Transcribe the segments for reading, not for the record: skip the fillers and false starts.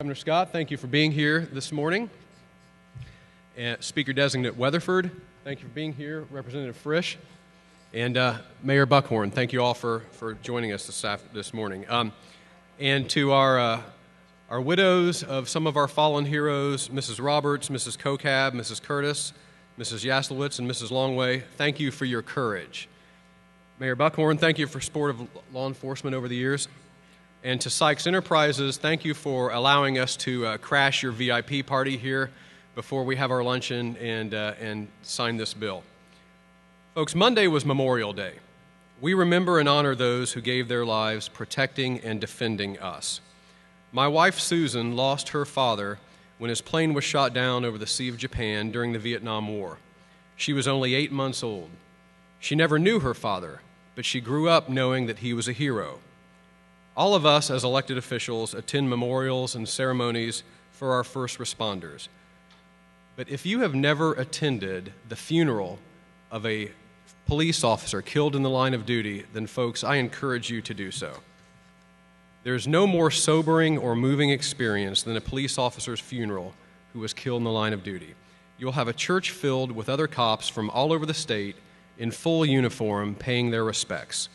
Governor Scott, thank you for being here this morning. And Speaker-designate Weatherford, thank you for being here. Representative Frisch, and Mayor Buckhorn, thank you all for joining us this morning. And to our widows of some of our fallen heroes, Mrs. Roberts, Mrs. Kokab, Mrs. Curtis, Mrs. Yaslowitz, and Mrs. Longway, thank you for your courage. Mayor Buckhorn, thank you for support of law enforcement over the years. And to Sykes Enterprises, thank you for allowing us to crash your VIP party here before we have our luncheon and sign this bill. Folks, Monday was Memorial Day. We remember and honor those who gave their lives protecting and defending us. My wife, Susan, lost her father when his plane was shot down over the Sea of Japan during the Vietnam War. She was only 8 months old. She never knew her father, but she grew up knowing that he was a hero. All of us as elected officials attend memorials and ceremonies for our first responders. But if you have never attended the funeral of a police officer killed in the line of duty, then folks, I encourage you to do so. There's no more sobering or moving experience than a police officer's funeral who was killed in the line of duty. You'll have a church filled with other cops from all over the state in full uniform paying their respects.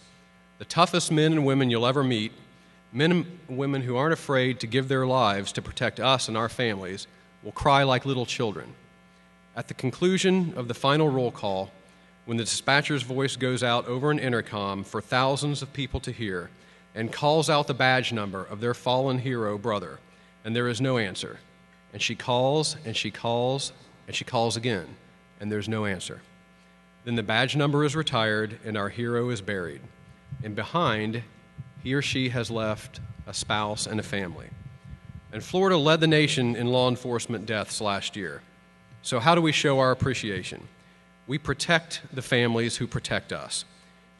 The toughest men and women you'll ever meet, men and women who aren't afraid to give their lives to protect us and our families, will cry like little children. At the conclusion of the final roll call, when the dispatcher's voice goes out over an intercom for thousands of people to hear and calls out the badge number of their fallen hero brother, and there is no answer, and she calls and she calls and she calls again, and there's no answer, then the badge number is retired and our hero is buried, and behind, he or she has left a spouse and a family. And Florida led the nation in law enforcement deaths last year. So how do we show our appreciation? We protect the families who protect us.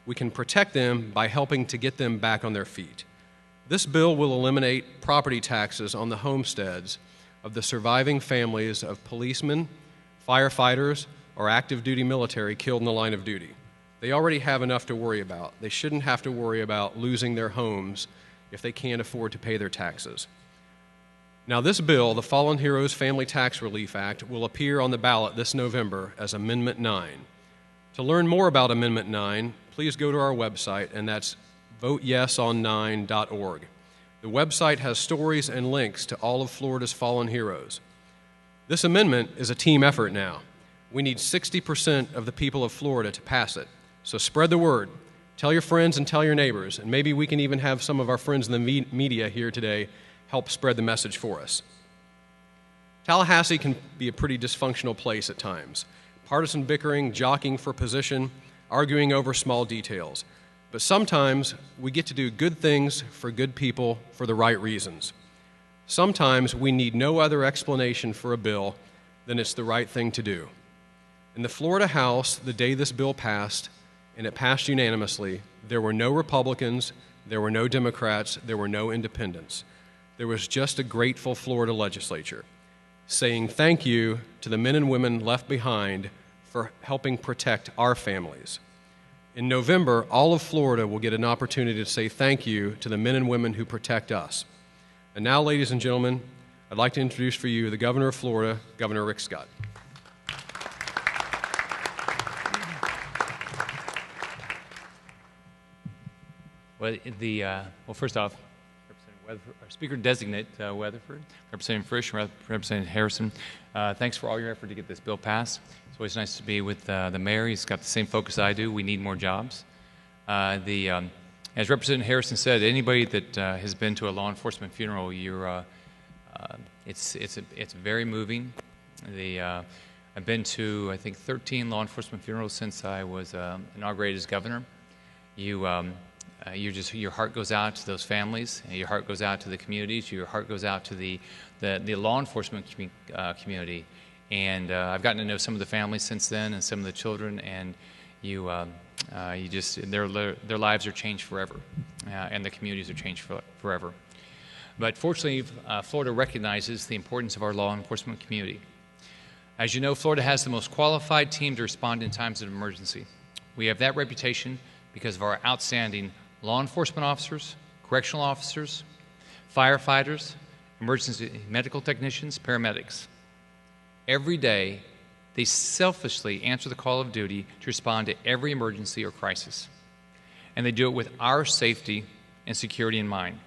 We can protect them by helping to get them back on their feet. This bill will eliminate property taxes on the homesteads of the surviving families of policemen, firefighters, or active duty military killed in the line of duty. They already have enough to worry about. They shouldn't have to worry about losing their homes if they can't afford to pay their taxes. Now, this bill, the Fallen Heroes Family Tax Relief Act, will appear on the ballot this November as Amendment 9. To learn more about Amendment 9, please go to our website, and that's voteyeson9.org. The website has stories and links to all of Florida's fallen heroes. This amendment is a team effort now. We need 60% of the people of Florida to pass it. So spread the word. Tell your friends and tell your neighbors, and maybe we can even have some of our friends in the media here today help spread the message for us. Tallahassee can be a pretty dysfunctional place at times. Partisan bickering, jockeying for position, arguing over small details. But sometimes we get to do good things for good people for the right reasons. Sometimes we need no other explanation for a bill than it's the right thing to do. In the Florida House, the day this bill passed, and it passed unanimously, there were no Republicans, there were no Democrats, there were no independents. There was just a grateful Florida legislature saying thank you to the men and women left behind for helping protect our families. In November, all of Florida will get an opportunity to say thank you to the men and women who protect us. And now, ladies and gentlemen, I'd like to introduce for you the Governor of Florida, Governor Rick Scott. Well, first off, Speaker-designate Weatherford, Representative Frisch, Representative Harrison, thanks for all your effort to get this bill passed. It's always nice to be with the mayor. He's got the same focus I do. We need more jobs. As Representative Harrison said, anybody that has been to a law enforcement funeral, it's very moving. I've been to, I think, 13 law enforcement funerals since I was inaugurated as governor. Your heart goes out to those families, and your heart goes out to the communities, your heart goes out to the law enforcement community. And I've gotten to know some of the families since then, and some of the children, and their lives are changed forever, and the communities are changed forever. But fortunately, Florida recognizes the importance of our law enforcement community. As you know, Florida has the most qualified team to respond in times of emergency. We have that reputation because of our outstanding law enforcement officers, correctional officers, firefighters, emergency medical technicians, paramedics. Every day, they selfishly answer the call of duty to respond to every emergency or crisis. And they do it with our safety and security in mind.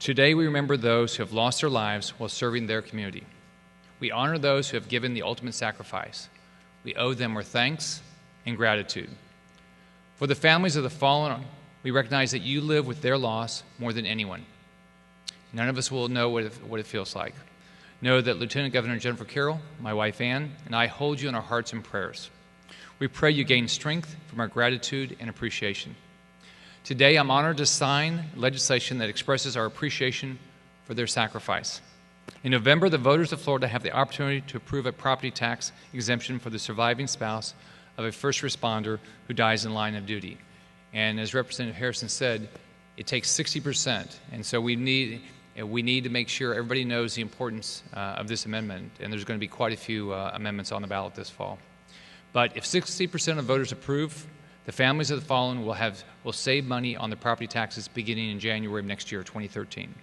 Today, we remember those who have lost their lives while serving their community. We honor those who have given the ultimate sacrifice. We owe them our thanks and gratitude. For the families of the fallen, we recognize that you live with their loss more than anyone. None of us will know what it feels like. Know that Lieutenant Governor Jennifer Carroll, my wife Ann, and I hold you in our hearts and prayers. We pray you gain strength from our gratitude and appreciation. Today, I'm honored to sign legislation that expresses our appreciation for their sacrifice. In November, the voters of Florida have the opportunity to approve a property tax exemption for the surviving spouse of a first responder who dies in line of duty. And as Representative Harrison said, it takes 60%, and so we need to make sure everybody knows the importance of this amendment, and there's going to be quite a few amendments on the ballot this fall. But if 60% of voters approve, the families of the fallen will save money on the property taxes beginning in January of next year, 2013.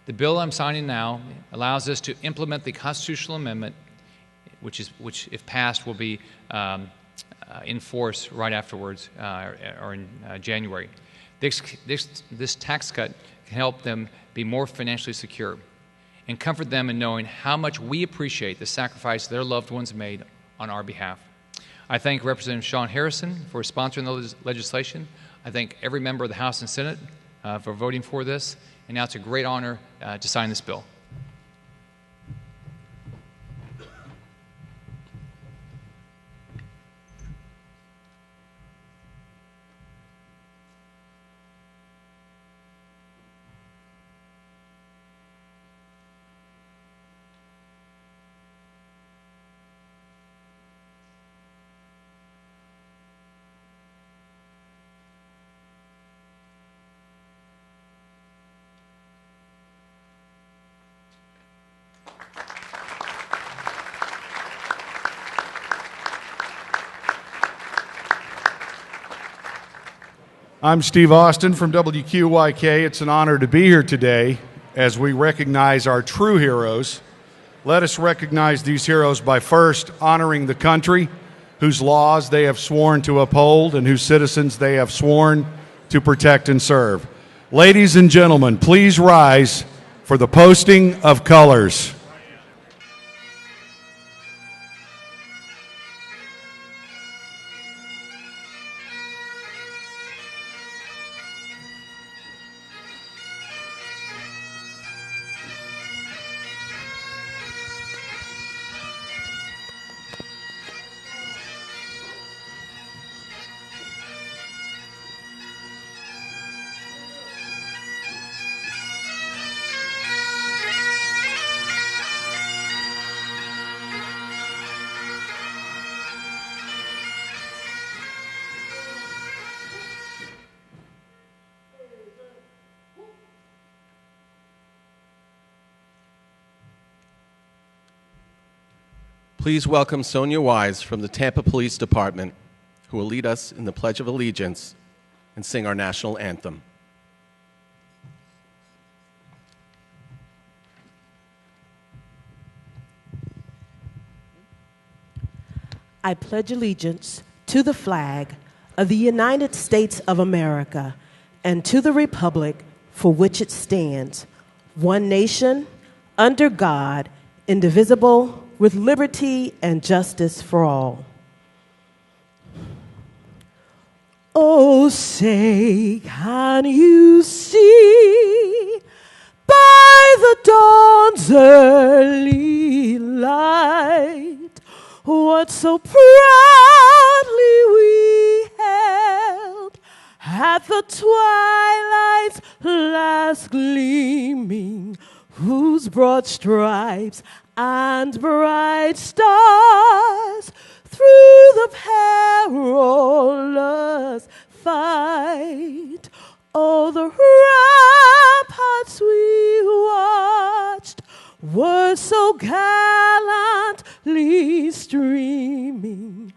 The bill I'm signing now allows us to implement the constitutional amendment, which if passed, will be in force right afterwards, or in January. This tax cut can help them be more financially secure and comfort them in knowing how much we appreciate the sacrifice their loved ones made on our behalf. I thank Representative Sean Harrison for sponsoring the legislation. I thank every member of the House and Senate for voting for this. And now it's a great honor to sign this bill. I'm Steve Austin from WQYK. It's an honor to be here today as we recognize our true heroes. Let us recognize these heroes by first honoring the country whose laws they have sworn to uphold and whose citizens they have sworn to protect and serve. Ladies and gentlemen, please rise for the posting of colors. Please welcome Sonia Wise from the Tampa Police Department, who will lead us in the Pledge of Allegiance and sing our national anthem. I pledge allegiance to the flag of the United States of America and to the republic for which it stands, one nation, under God, indivisible, with liberty and justice for all. Oh, say, can you see by the dawn's early light what so proudly we held at the twilight's last gleaming, whose broad stripes and bright stars through the perilous fight, oh, the ramparts we watched were so gallantly streaming,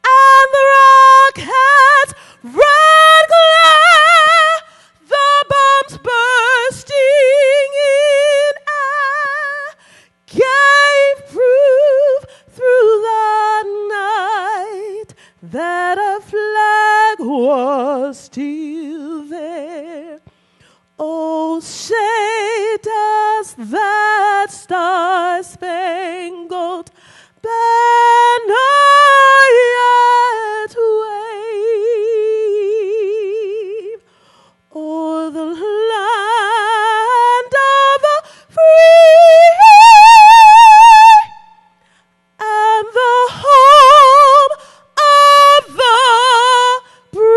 and the rockets' red glare, the bombs bursting in that star-spangled banner yet wave o'er the land of the free and the home of the brave.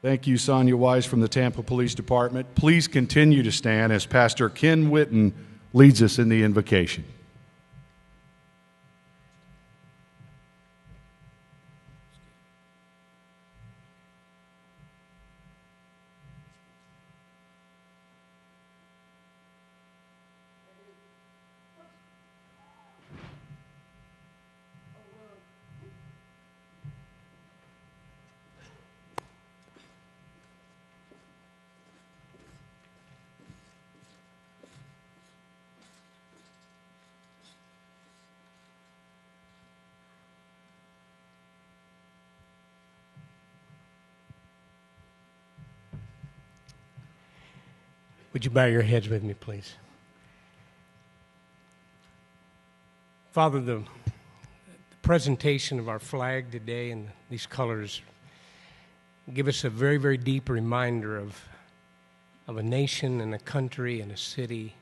Thank you, Sonia Wise from the Tampa Police Department. Please continue to stand as Pastor Ken Witten leads us in the invocation. Would you bow your heads with me, please? Father, the presentation of our flag today and these colors give us a very, very deep reminder of a nation and a country and a city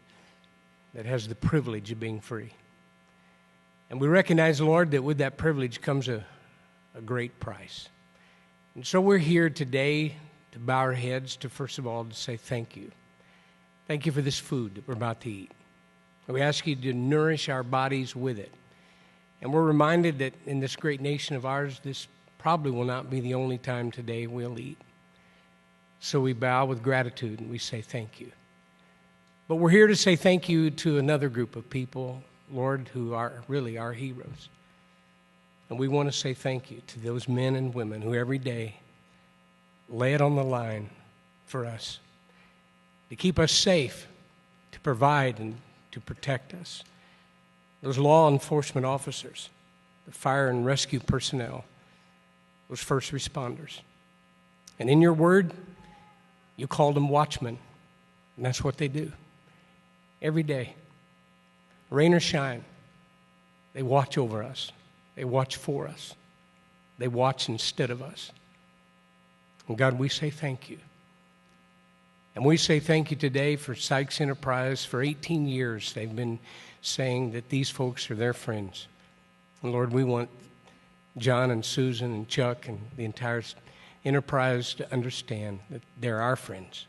that has the privilege of being free. And we recognize, Lord, that with that privilege comes a great price. And so we're here today to bow our heads to, first of all, to say thank you. Thank you for this food that we're about to eat. We ask you to nourish our bodies with it. And we're reminded that in this great nation of ours, this probably will not be the only time today we'll eat. So we bow with gratitude and we say thank you. But we're here to say thank you to another group of people, Lord, who are really our heroes. And we want to say thank you to those men and women who every day lay it on the line for us, to keep us safe, to provide and to protect us. Those law enforcement officers, the fire and rescue personnel, those first responders. And in your word, you called them watchmen, and that's what they do. Every day, rain or shine, they watch over us. They watch for us. They watch instead of us. And God, we say thank you. And we say thank you today for Sykes Enterprise. For 18 years, they've been saying that these folks are their friends. And Lord, we want John and Susan and Chuck and the entire enterprise to understand that they're our friends.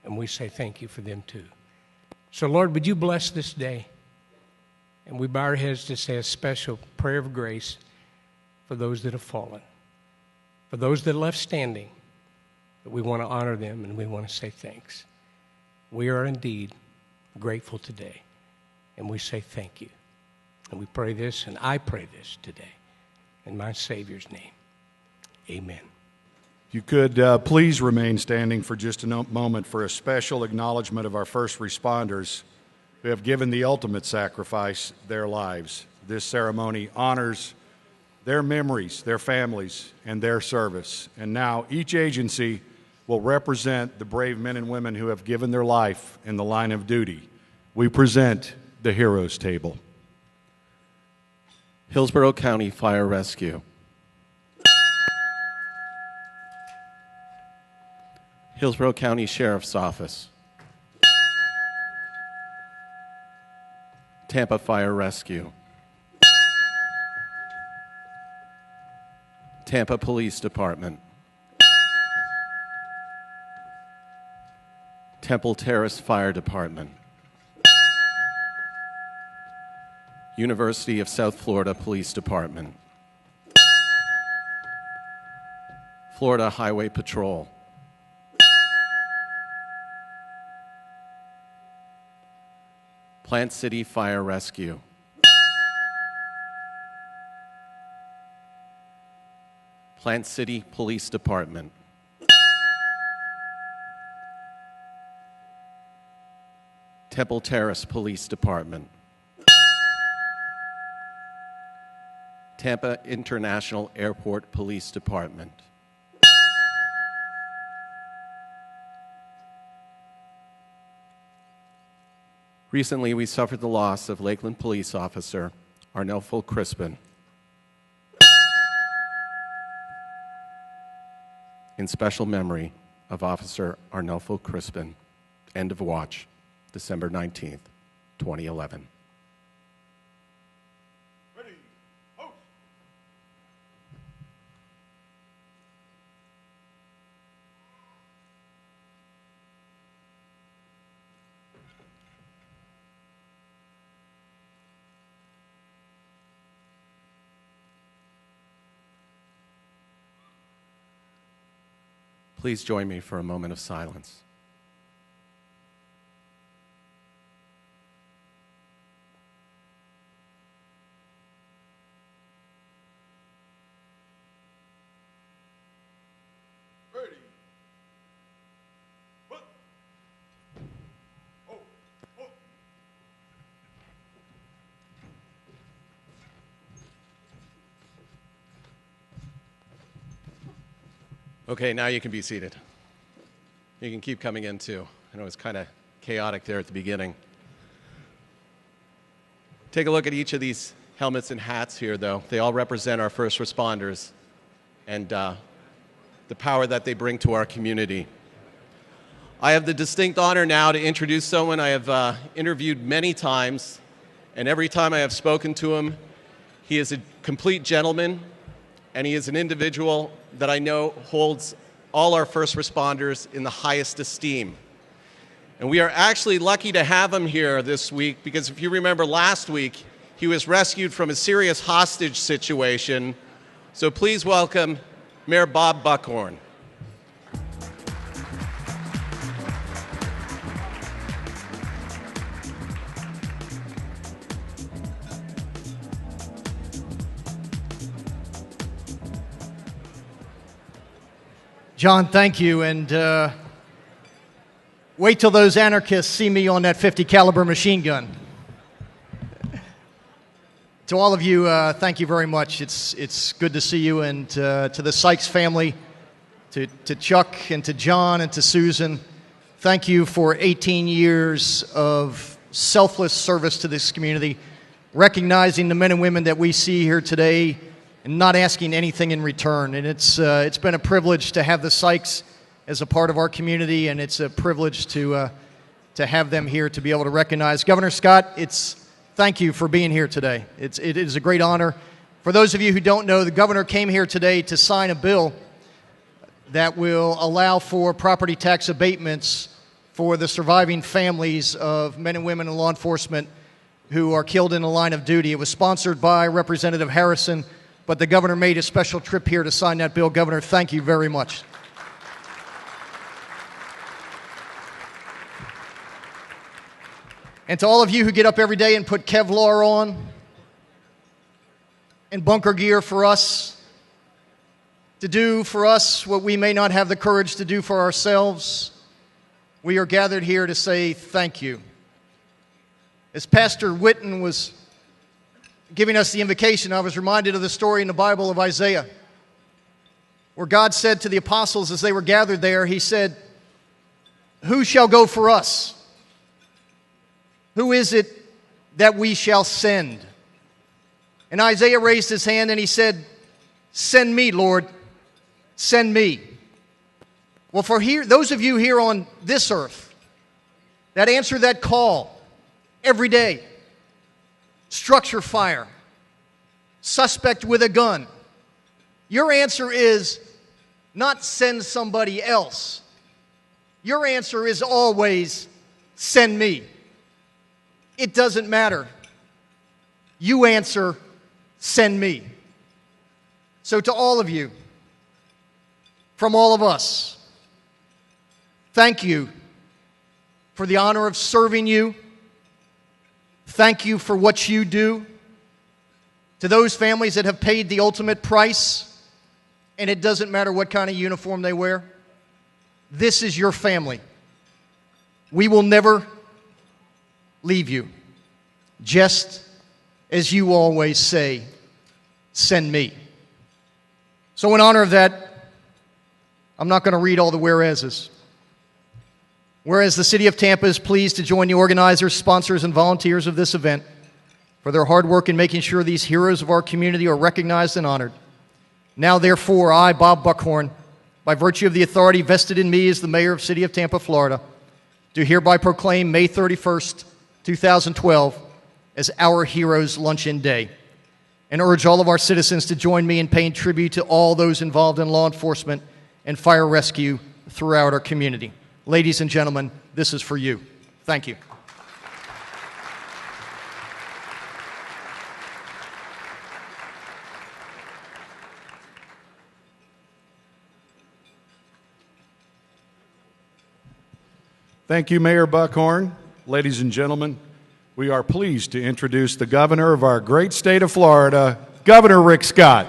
And we say thank you for them too. So Lord, would you bless this day? And we bow our heads to say a special prayer of grace for those that have fallen, for those that are left standing. But we want to honor them and we want to say thanks. We are indeed grateful today, and we say thank you. And we pray this, and I pray this today in my Savior's name. Amen. If you could please remain standing for just a moment for a special acknowledgement of our first responders who have given the ultimate sacrifice, their lives. This ceremony honors their memories, their families, and their service. And now each agency will represent the brave men and women who have given their life in the line of duty. We present the Heroes Table. Hillsborough County Fire Rescue. Hillsborough County Sheriff's Office. Tampa Fire Rescue. Tampa Police Department. Temple Terrace Fire Department. University of South Florida Police Department, Florida Highway Patrol, Plant City Fire Rescue, Plant City Police Department, Temple Terrace Police Department, Tampa International Airport Police Department, recently, we suffered the loss of Lakeland police officer Arnulfo Crispin. In special memory of Officer Arnulfo Crispin, end of watch, December 19th, 2011. Please join me for a moment of silence. Okay, now you can be seated. You can keep coming in too. I know it was kind of chaotic there at the beginning. Take a look at each of these helmets and hats here, though. They all represent our first responders and the power that they bring to our community. I have the distinct honor now to introduce someone I have interviewed many times, and every time I have spoken to him, he is a complete gentleman, and he is an individual that I know holds all our first responders in the highest esteem. And we are actually lucky to have him here this week because if you remember last week, he was rescued from a serious hostage situation. So please welcome Mayor Bob Buckhorn. John, thank you, and wait till those anarchists see me on that 50 caliber machine gun. To all of you, thank you very much. It's good to see you, and to the Sykes family, to Chuck and to John and to Susan, thank you for 18 years of selfless service to this community, recognizing the men and women that we see here today and not asking anything in return. And it's been a privilege to have the Sykes as a part of our community, and it's a privilege to have them here to be able to recognize. Governor Scott, thank you for being here today. It is a great honor. For those of you who don't know, the governor came here today to sign a bill that will allow for property tax abatements for the surviving families of men and women in law enforcement who are killed in the line of duty. It was sponsored by Representative Harrison, but the governor made a special trip here to sign that bill. Governor, thank you very much. And to all of you who get up every day and put Kevlar on and bunker gear for us, to do for us what we may not have the courage to do for ourselves, we are gathered here to say thank you. As Pastor Witten was giving us the invocation, I was reminded of the story in the Bible of Isaiah, where God said to the apostles as they were gathered there, he said, "Who shall go for us? Who is it that we shall send?" And Isaiah raised his hand and he said, "Send me, Lord, send me." Well, for those of you here on this earth that answer that call every day, structure fire, suspect with a gun, your answer is not send somebody else. Your answer is always send me. It doesn't matter. you answer, "Send me." So to all of you, from all of us, thank you for the honor of serving you. Thank you for what you do. To those families that have paid the ultimate price, and it doesn't matter what kind of uniform they wear, this is your family. We will never leave you. Just as you always say, "Send me." So in honor of that, I'm not going to read all the whereases. Whereas the City of Tampa is pleased to join the organizers, sponsors, and volunteers of this event for their hard work in making sure these heroes of our community are recognized and honored. Now, therefore, I, Bob Buckhorn, by virtue of the authority vested in me as the mayor of City of Tampa, Florida, do hereby proclaim May 31st, 2012 as our Heroes Luncheon Day, and urge all of our citizens to join me in paying tribute to all those involved in law enforcement and fire rescue throughout our community. Ladies and gentlemen, this is for you. Thank you. Thank you, Mayor Buckhorn. Ladies and gentlemen, we are pleased to introduce the governor of our great state of Florida, Governor Rick Scott.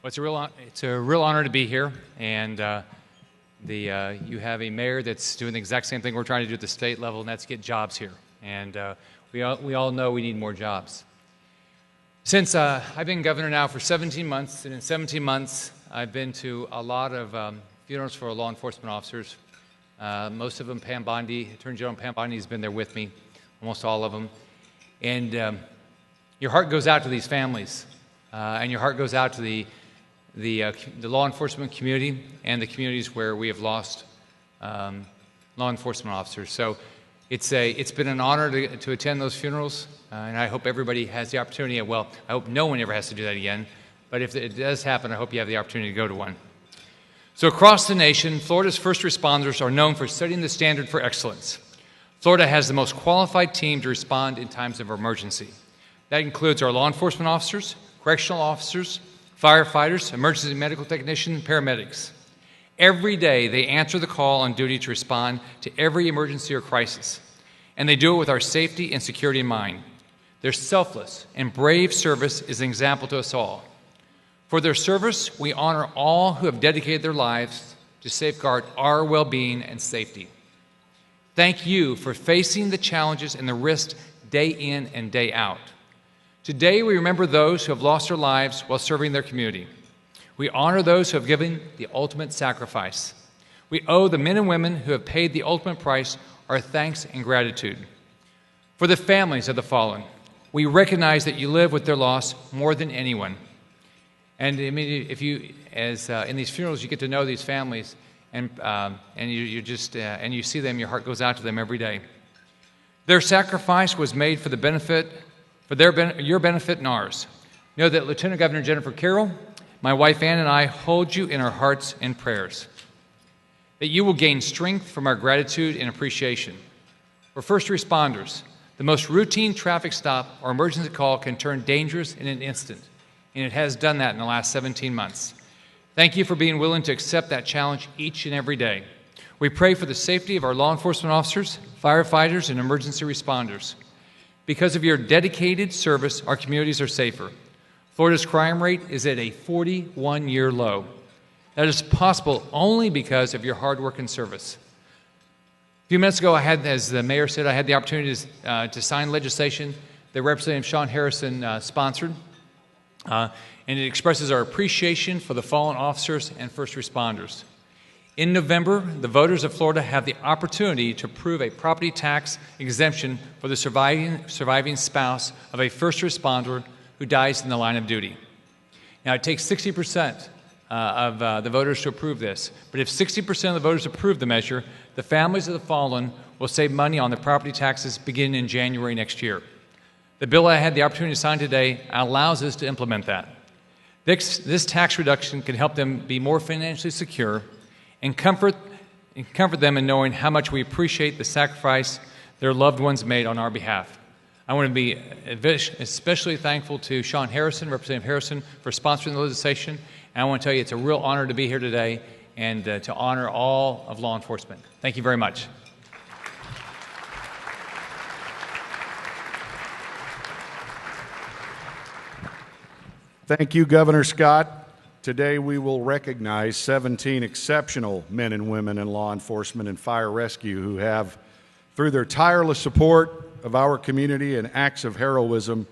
Well, it's a real honor to be here, and you have a mayor that's doing the exact same thing we're trying to do at the state level, and that's get jobs here. And we all know we need more jobs. Since I've been governor now for 17 months, and in 17 months I've been to a lot of funerals for law enforcement officers. Most of them, Pam Bondi, Attorney General Pam Bondi has been there with me, almost all of them. And your heart goes out to these families, and your heart goes out to the law enforcement community and the communities where we have lost law enforcement officers. So it's been an honor to attend those funerals, and I hope everybody has the opportunity. Well, I hope no one ever has to do that again, but if it does happen, I hope you have the opportunity to go to one. So across the nation, Florida's first responders are known for setting the standard for excellence. Florida has the most qualified team to respond in times of emergency. That includes our law enforcement officers, correctional officers, firefighters, emergency medical technicians, and paramedics. Every day, they answer the call on duty to respond to every emergency or crisis, and they do it with our safety and security in mind. Their selfless and brave service is an example to us all. For their service, we honor all who have dedicated their lives to safeguard our well-being and safety. Thank you for facing the challenges and the risks day in and day out. Today, we remember those who have lost their lives while serving their community. We honor those who have given the ultimate sacrifice. We owe the men and women who have paid the ultimate price our thanks and gratitude. For the families of the fallen, we recognize that you live with their loss more than anyone. And I mean, if you, in these funerals, you get to know these families, and you see them, your heart goes out to them every day. Their sacrifice was made for the benefit. Your benefit and ours. Know that Lieutenant Governor Jennifer Carroll, my wife Ann, and I hold you in our hearts and prayers. That you will gain strength from our gratitude and appreciation. For first responders, the most routine traffic stop or emergency call can turn dangerous in an instant, and it has done that in the last 17 months. Thank you for being willing to accept that challenge each and every day. We pray for the safety of our law enforcement officers, firefighters, and emergency responders. Because of your dedicated service, our communities are safer. Florida's crime rate is at a 41-year low. That is possible only because of your hard work and service. A few minutes ago, as the mayor said, I had the opportunity to sign legislation that Representative Sean Harrison sponsored, and it expresses our appreciation for the fallen officers and first responders. In November, the voters of Florida have the opportunity to approve a property tax exemption for the surviving spouse of a first responder who dies in the line of duty. Now, it takes 60% of the voters to approve this, but if 60% of the voters approve the measure, the families of the fallen will save money on the property taxes beginning in January next year. The bill I had the opportunity to sign today allows us to implement that. This tax reduction can help them be more financially secure and comfort them in knowing how much we appreciate the sacrifice their loved ones made on our behalf. I want to be especially thankful to Sean Harrison, Representative Harrison, for sponsoring the legislation. And I want to tell you it's a real honor to be here today and to honor all of law enforcement. Thank you very much. Thank you, Governor Scott. Today we will recognize 17 exceptional men and women in law enforcement and fire rescue who have, through their tireless support of our community and acts of heroism,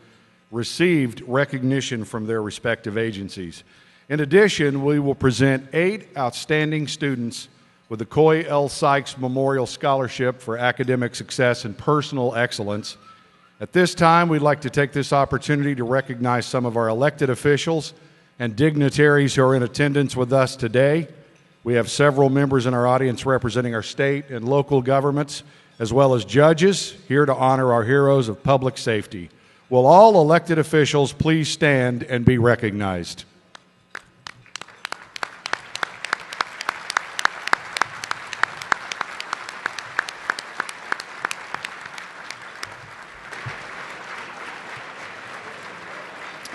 received recognition from their respective agencies. In addition, we will present 8 outstanding students with the Coy L. Sykes Memorial Scholarship for academic success and personal excellence. At this time, we'd like to take this opportunity to recognize some of our elected officials and dignitaries who are in attendance with us today. We have several members in our audience representing our state and local governments, as well as judges here to honor our heroes of public safety. Will all elected officials please stand and be recognized?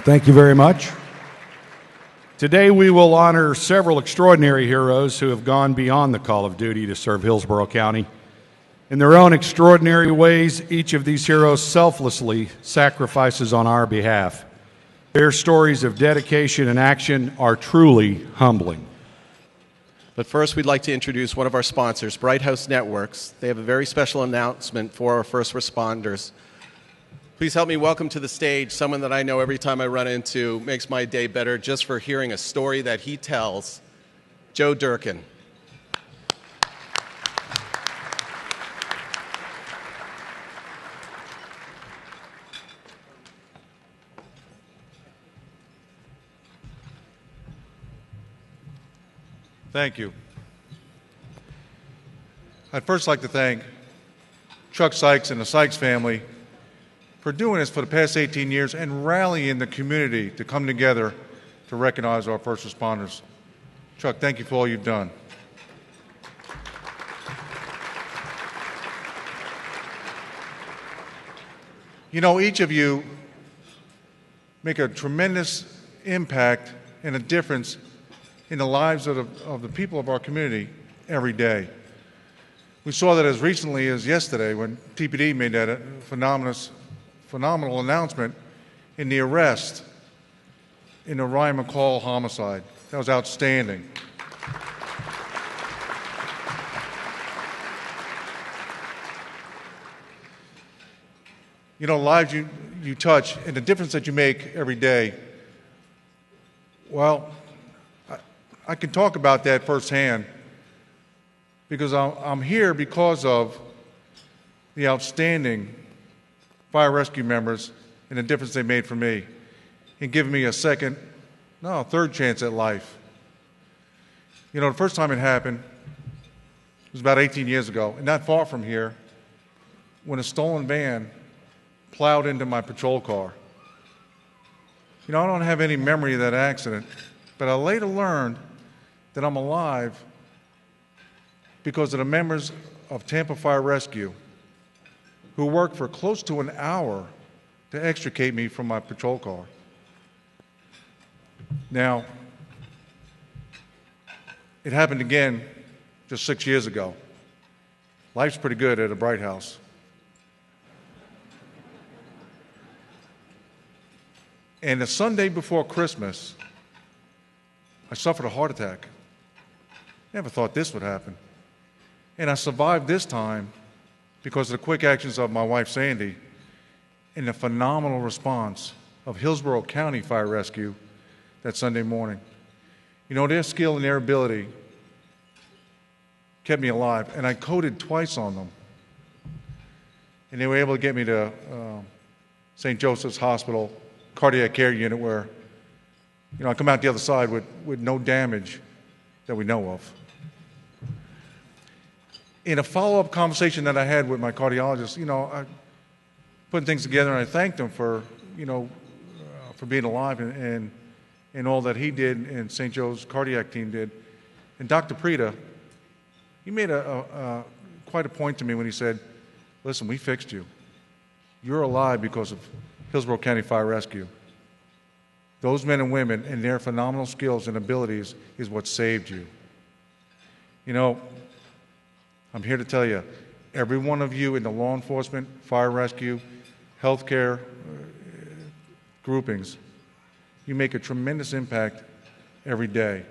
Thank you very much. Today we will honor several extraordinary heroes who have gone beyond the call of duty to serve Hillsborough County. In their own extraordinary ways, each of these heroes selflessly sacrifices on our behalf. Their stories of dedication and action are truly humbling. But first, we'd like to introduce one of our sponsors, Bright House Networks. They have a very special announcement for our first responders. Please help me welcome to the stage someone that I know every time I run into makes my day better just for hearing a story that he tells, Joe Durkin. Thank you. I'd first like to thank Chuck Sykes and the Sykes family for doing this for the past 18 years and rallying the community to come together to recognize our first responders. Chuck, thank you for all you've done. You know, each of you make a tremendous impact and a difference in the lives of the people of our community every day. We saw that as recently as yesterday when TPD made that phenomenal announcement in the arrest in the Ryan McCall homicide. That was outstanding. You know, lives you touch and the difference that you make every day, well, I can talk about that firsthand because I'm here because of the outstanding fire rescue members and the difference they made for me in giving me a third chance at life. You know, the first time it happened was about 18 years ago, and not far from here, when a stolen van plowed into my patrol car. You know, I don't have any memory of that accident, but I later learned that I'm alive because of the members of Tampa Fire Rescue who worked for close to an hour to extricate me from my patrol car. Now, it happened again just 6 years ago. Life's pretty good at a Bright House. And the Sunday before Christmas, I suffered a heart attack. Never thought this would happen. And I survived this time because of the quick actions of my wife, Sandy, and the phenomenal response of Hillsborough County Fire Rescue that Sunday morning. You know, their skill and their ability kept me alive, and I coded twice on them. And they were able to get me to St. Joseph's Hospital cardiac care unit where, you know, I come out the other side with no damage that we know of. In a follow-up conversation that I had with my cardiologist, you know, putting things together, and I thanked him for, for being alive and all that he did and St. Joe's cardiac team did. And Dr. Prida, he made quite a point to me when he said, listen, we fixed you. You're alive because of Hillsborough County Fire Rescue. Those men and women and their phenomenal skills and abilities is what saved you. I'm here to tell you, every one of you in the law enforcement, fire rescue, healthcare groupings, you make a tremendous impact every day.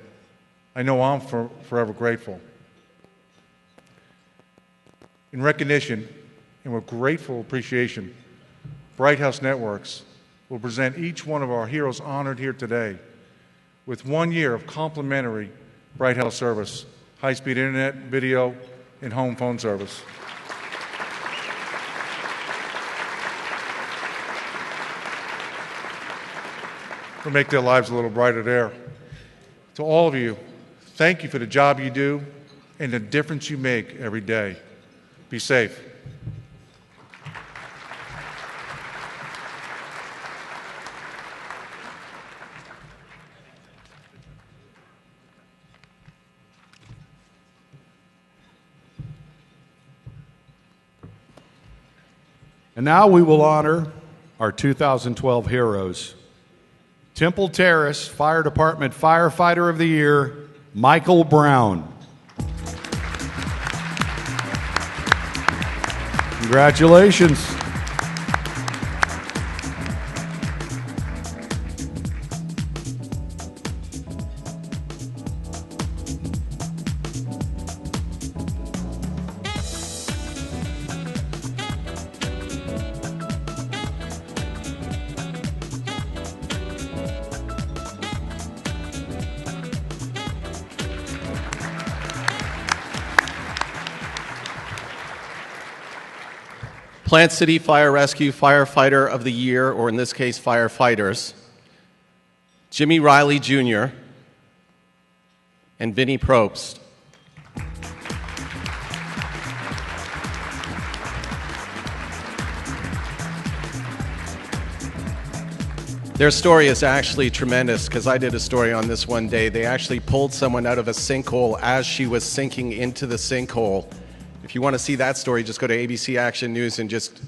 I know I'm forever grateful. In recognition and with grateful appreciation, Bright House Networks will present each one of our heroes honored here today with 1 year of complimentary Bright House service, high-speed internet, video, and home phone service. To make their lives a little brighter there. To all of you, thank you for the job you do and the difference you make every day. Be safe. And now we will honor our 2012 heroes. Temple Terrace Fire Department Firefighter of the Year, Michael Brown. Congratulations. Plant City Fire Rescue Firefighter of the Year, or in this case, firefighters, Jimmy Riley Jr. and Vinnie Probst. Their story is actually tremendous because I did a story on this one day. They actually pulled someone out of a sinkhole as she was sinking into the sinkhole. If you want to see that story, just go to ABC Action News and just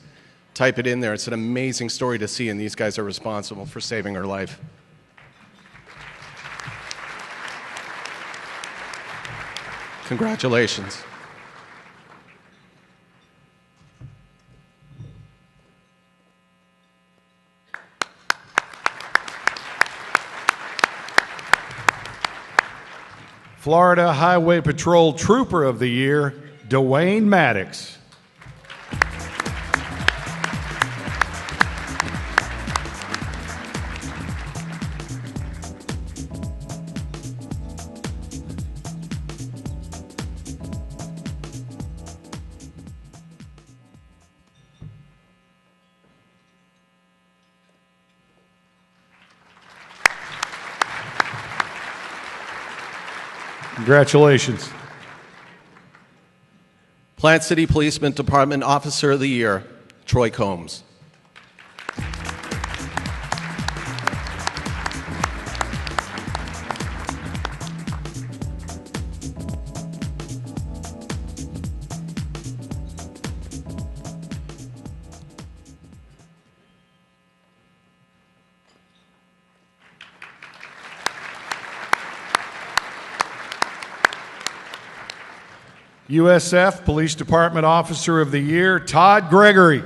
type it in there. It's an amazing story to see, and these guys are responsible for saving her life. Congratulations. Florida Highway Patrol Trooper of the Year, Dwayne Maddox. Congratulations. Plant City Policeman Department Officer of the Year, Troy Combs. USF Police Department Officer of the Year, Todd Gregory.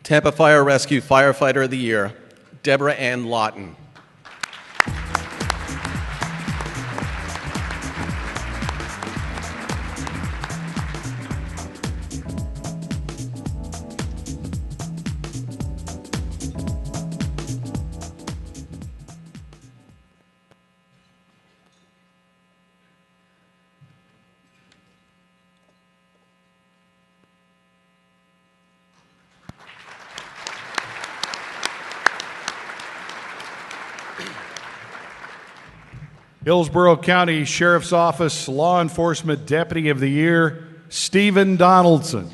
Tampa Fire Rescue Firefighter of the Year, Deborah Ann Lawton. Hillsborough County Sheriff's Office Law Enforcement Deputy of the Year, Stephen Donaldson.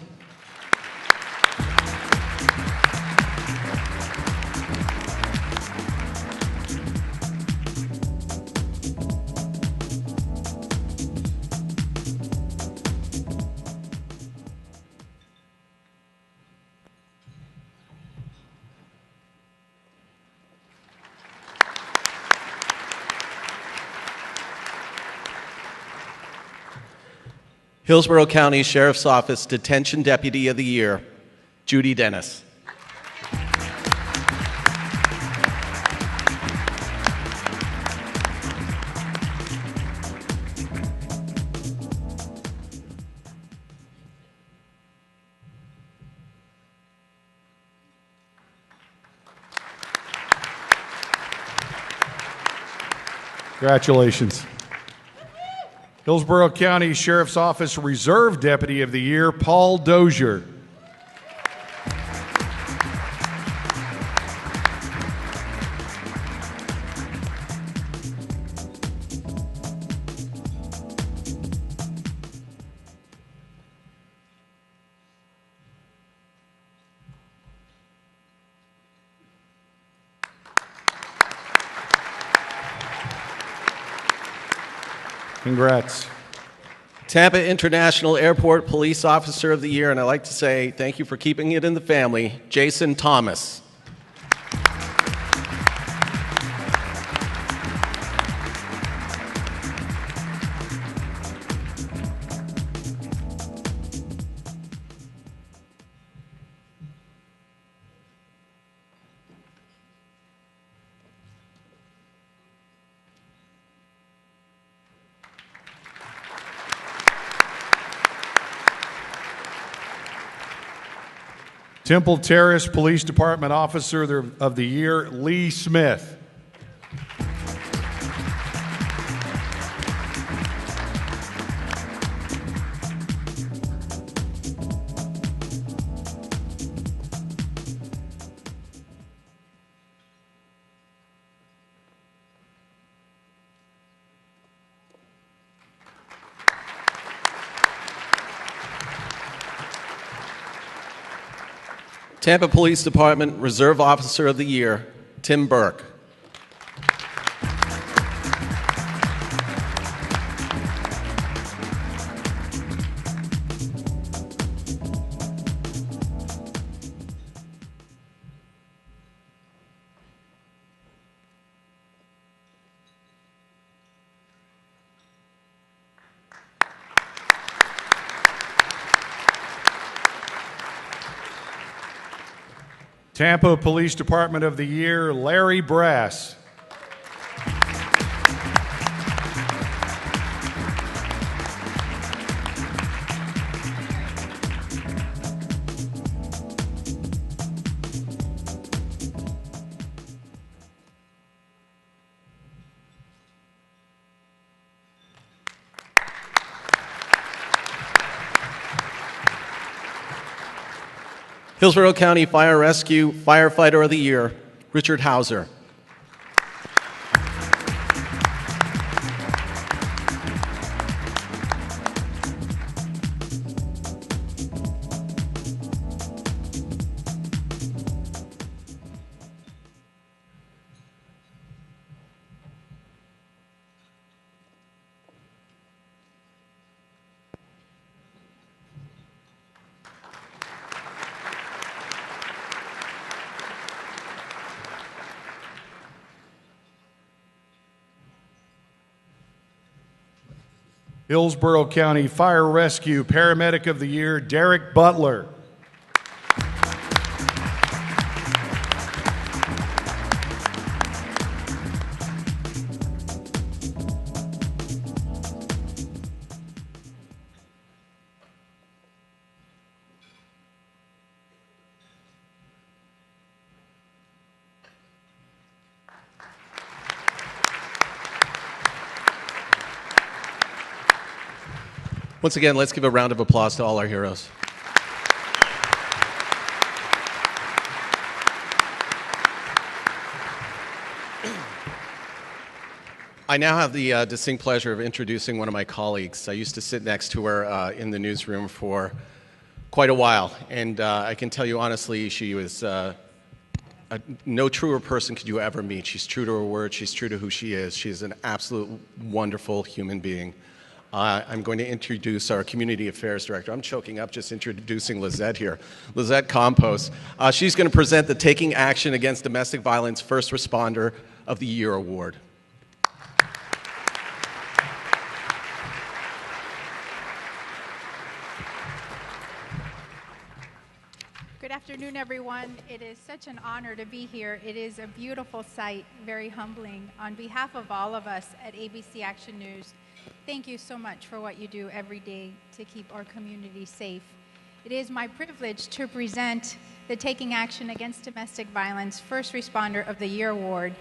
Hillsborough County Sheriff's Office Detention Deputy of the Year, Judy Dennis. Congratulations. Hillsborough County Sheriff's Office Reserve Deputy of the Year, Paul Dozier. Congrats. Tampa International Airport Police Officer of the Year, and I'd like to say thank you for keeping it in the family, Jason Thomas. Temple Terrace Police Department Officer of the Year, Lee Smith. Tampa Police Department Reserve Officer of the Year, Tim Burke. Tampa Police Department of the Year, Larry Brass. Hillsborough County Fire Rescue Firefighter of the Year, Richard Hauser. Hillsborough County Fire Rescue Paramedic of the Year, Derek Butler. Once again, let's give a round of applause to all our heroes. I now have the distinct pleasure of introducing one of my colleagues. I used to sit next to her in the newsroom for quite a while, and I can tell you honestly, she was no truer person could you ever meet. She's true to her word. She's true to who she is. She's an absolute wonderful human being. I'm going to introduce our Community Affairs Director. I'm choking up just introducing Lizette here. Lizette Campos. She's going to present the Taking Action Against Domestic Violence First Responder of the Year Award. Good afternoon, everyone. It is such an honor to be here. It is a beautiful sight, very humbling. On behalf of all of us at ABC Action News, thank you so much for what you do every day to keep our community safe. It is my privilege to present the Taking Action Against Domestic Violence First Responder of the Year Award.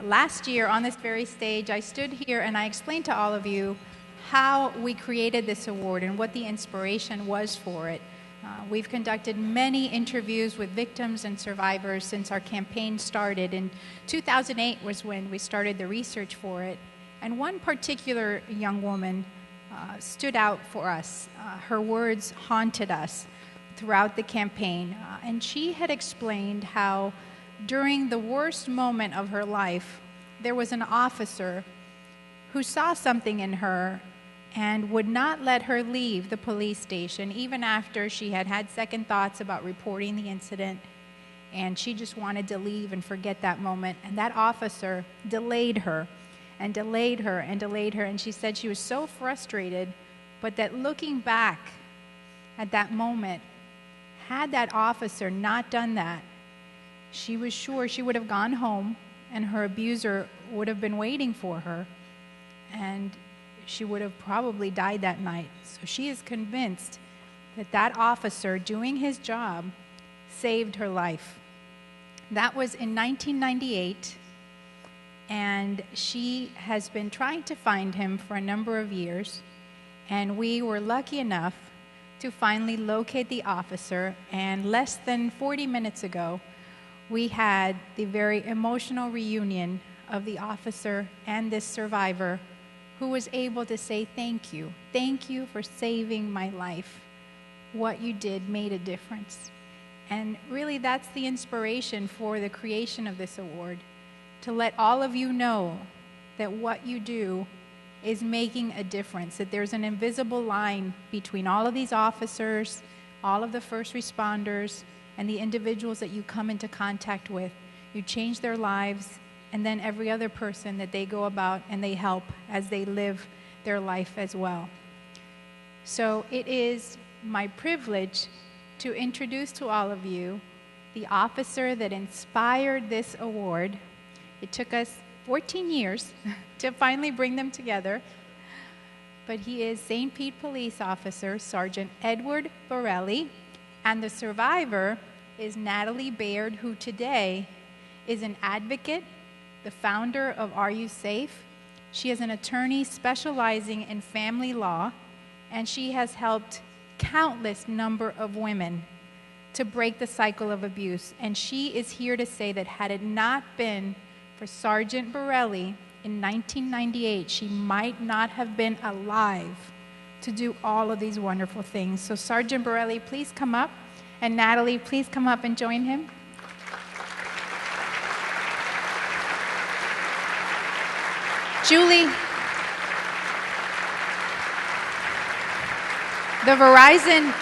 Last year on this very stage, I stood here and I explained to all of you how we created this award and what the inspiration was for it. We've conducted many interviews with victims and survivors since our campaign started. In 2008 was when we started the research for it. And one particular young woman stood out for us. Her words haunted us throughout the campaign. And she had explained how during the worst moment of her life, there was an officer who saw something in her and would not let her leave the police station even after she had had second thoughts about reporting the incident, and she just wanted to leave and forget that moment. And that officer delayed her and delayed her and delayed her, and she said she was so frustrated, but that looking back at that moment, had that officer not done that, she was sure she would have gone home and her abuser would have been waiting for her, and she would have probably died that night. So she is convinced that that officer doing his job saved her life. That was in 1998, and she has been trying to find him for a number of years, and we were lucky enough to finally locate the officer, and less than 40 minutes ago, we had the very emotional reunion of the officer and this survivor who was able to say, thank you for saving my life. What you did made a difference. And really that's the inspiration for the creation of this award, to let all of you know that what you do is making a difference, that there's an invisible line between all of these officers, all of the first responders, and the individuals that you come into contact with. You change their lives, and then every other person that they go about and they help as they live their life as well. So it is my privilege to introduce to all of you the officer that inspired this award. It took us 14 years to finally bring them together, but he is St. Pete Police Officer Sergeant Edward Borelli, and the survivor is Natalie Baird, who today is an advocate, the founder of Are You Safe? She is an attorney specializing in family law, and she has helped countless number of women to break the cycle of abuse. And she is here to say that had it not been for Sergeant Borelli in 1998, she might not have been alive to do all of these wonderful things. So Sergeant Borelli, please come up, and Natalie, please come up and join him. Julie, the Verizon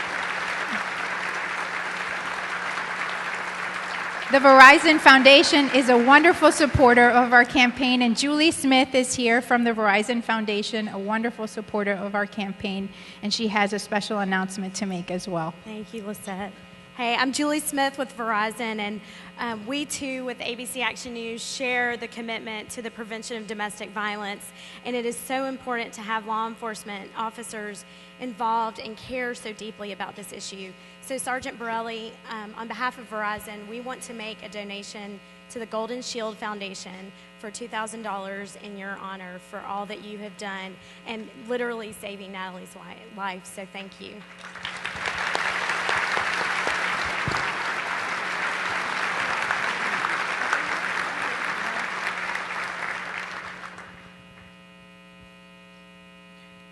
Foundation is a wonderful supporter of our campaign, and Julie Smith is here from the Verizon Foundation, a wonderful supporter of our campaign, and she has a special announcement to make as well. Thank you, Lisette. Hey, I'm Julie Smith with Verizon, and we too, with ABC Action News, share the commitment to the prevention of domestic violence, and it is so important to have law enforcement officers involved and care so deeply about this issue. So Sergeant Borelli, on behalf of Verizon, we want to make a donation to the Golden Shield Foundation for $2,000 in your honor for all that you have done and literally saving Natalie's life, so thank you.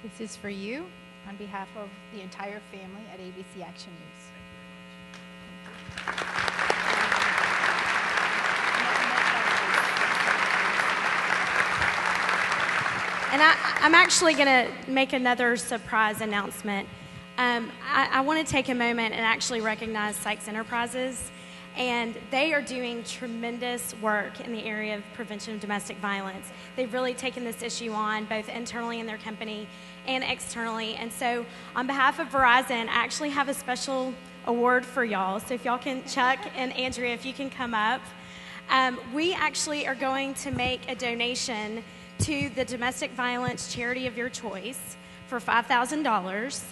This is for you on behalf of the entire family at ABC Action News. And I'm actually going to make another surprise announcement. I want to take a moment and actually recognize Sykes Enterprises. And they are doing tremendous work in the area of prevention of domestic violence. They've really taken this issue on, both internally in their company and externally. And so on behalf of Verizon, I actually have a special award for y'all. So if y'all can, Chuck and Andrea, if you can come up. We actually are going to make a donation to the domestic violence charity of your choice for $5,000.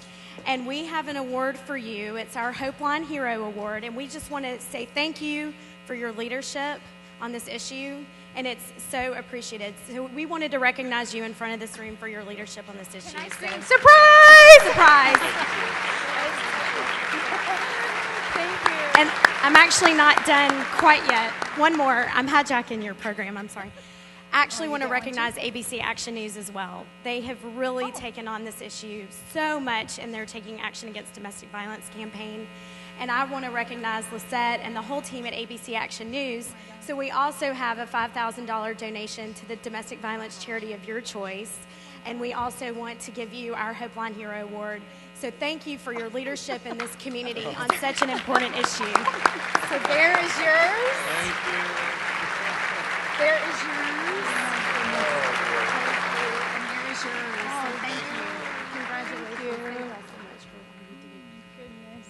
And we have an award for you. It's our Hope Line Hero Award. And we just want to say thank you for your leadership on this issue. And it's so appreciated. So we wanted to recognize you in front of this room for your leadership on this issue. Can I So, sing? Surprise! surprise. Thank you. And I'm actually not done quite yet. One more. I'm hijacking your program. I'm sorry. I actually want to recognize ABC Action News as well. They have really taken on this issue so much in their Taking Action Against Domestic Violence campaign. And I want to recognize Lisette and the whole team at ABC Action News. So we also have a $5,000 donation to the domestic violence charity of your choice. And we also want to give you our Hope Line Hero Award. So thank you for your leadership in this community on such an important issue. So there is yours. Thank you. There is yours. And here is yours. So thank you. Congratulations. Thank you so much for what you do. Goodness.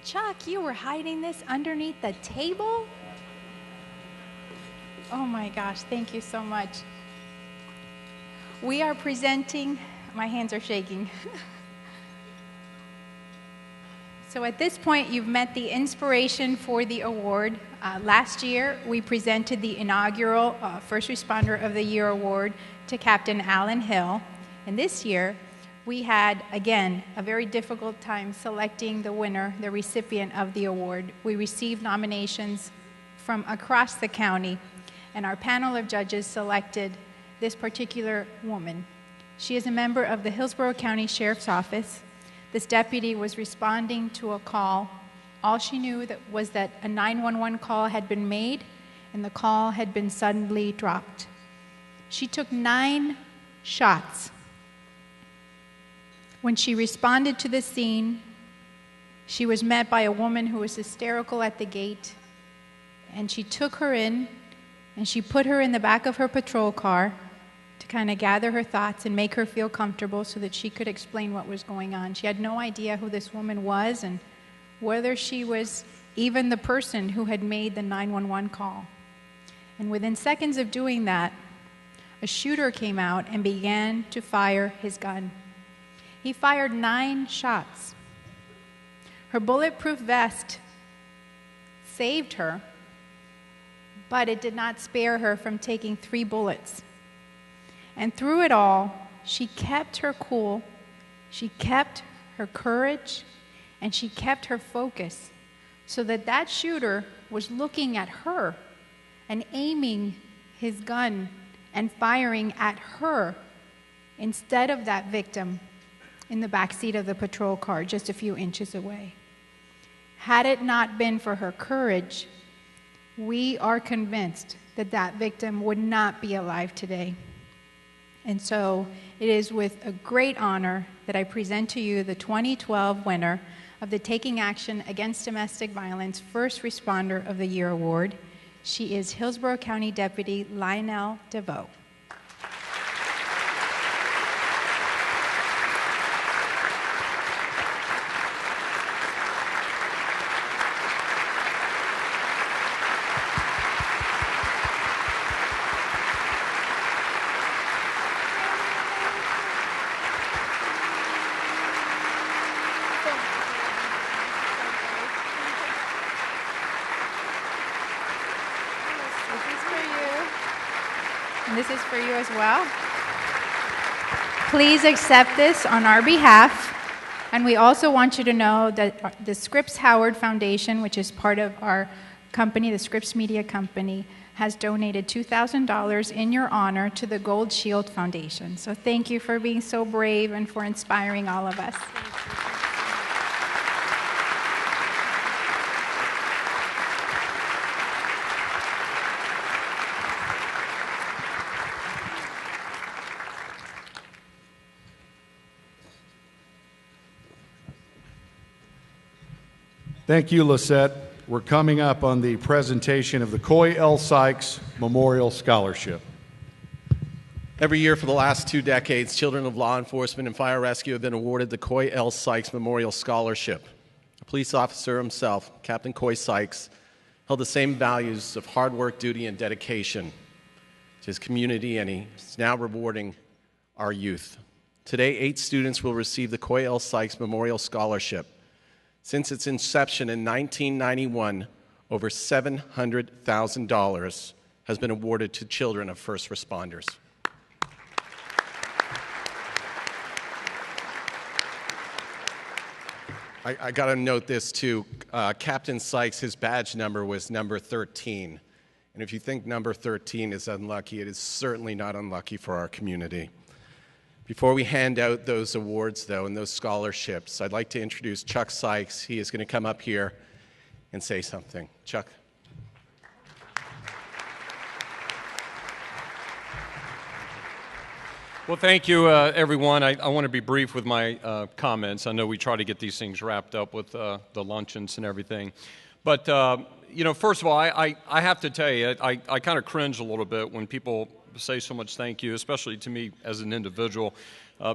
Chuck, you were hiding this underneath the table? Oh my gosh, thank you so much. We are presenting, my hands are shaking. So at this point, you've met the inspiration for the award. Last year, we presented the inaugural First Responder of the Year award to Captain Alan Hill. And this year, we had, again, a very difficult time selecting the winner, the recipient of the award. We received nominations from across the county, and our panel of judges selected this particular woman. She is a member of the Hillsborough County Sheriff's Office. This deputy was responding to a call. All she knew was that a 911 call had been made and the call had been suddenly dropped. She took 9 shots. When she responded to the scene, she was met by a woman who was hysterical at the gate, and she took her in and she put her in the back of her patrol car to kind of gather her thoughts and make her feel comfortable so that she could explain what was going on. She had no idea who this woman was and whether she was even the person who had made the 911 call. And within seconds of doing that, a shooter came out and began to fire his gun. He fired 9 shots. Her bulletproof vest saved her, but it did not spare her from taking 3 bullets. And through it all, she kept her cool, she kept her courage, and she kept her focus so that that shooter was looking at her and aiming his gun and firing at her instead of that victim in the backseat of the patrol car just a few inches away. Had it not been for her courage, we are convinced that that victim would not be alive today. And so it is with a great honor that I present to you the 2012 winner of the Taking Action Against Domestic Violence First Responder of the Year Award. She is Hillsborough County Deputy Lionel DeVoe. This is for you as well. Please accept this on our behalf. And we also want you to know that the Scripps Howard Foundation, which is part of our company, the Scripps Media Company, has donated $2,000 in your honor to the Gold Shield Foundation. So thank you for being so brave and for inspiring all of us. Thank you, Lisette. We're coming up on the presentation of the Coy L. Sykes Memorial Scholarship. Every year for the last 2 decades, children of law enforcement and fire rescue have been awarded the Coy L. Sykes Memorial Scholarship. A police officer himself, Captain Coy Sykes, held the same values of hard work, duty, and dedication to his community, and he's now rewarding our youth. Today, 8 students will receive the Coy L. Sykes Memorial Scholarship. Since its inception in 1991, over $700,000 has been awarded to children of first responders. I got to note this too. Captain Sykes, his badge number was number 13. And if you think number 13 is unlucky, it is certainly not unlucky for our community. Before we hand out those awards, though, and those scholarships, I'd like to introduce Chuck Sykes. He is going to come up here and say something. Chuck. Well, thank you, everyone. I want to be brief with my comments. I know we try to get these things wrapped up with the luncheons and everything. But, you know, first of all, I have to tell you, I kind of cringe a little bit when people say so much thank you, especially to me as an individual,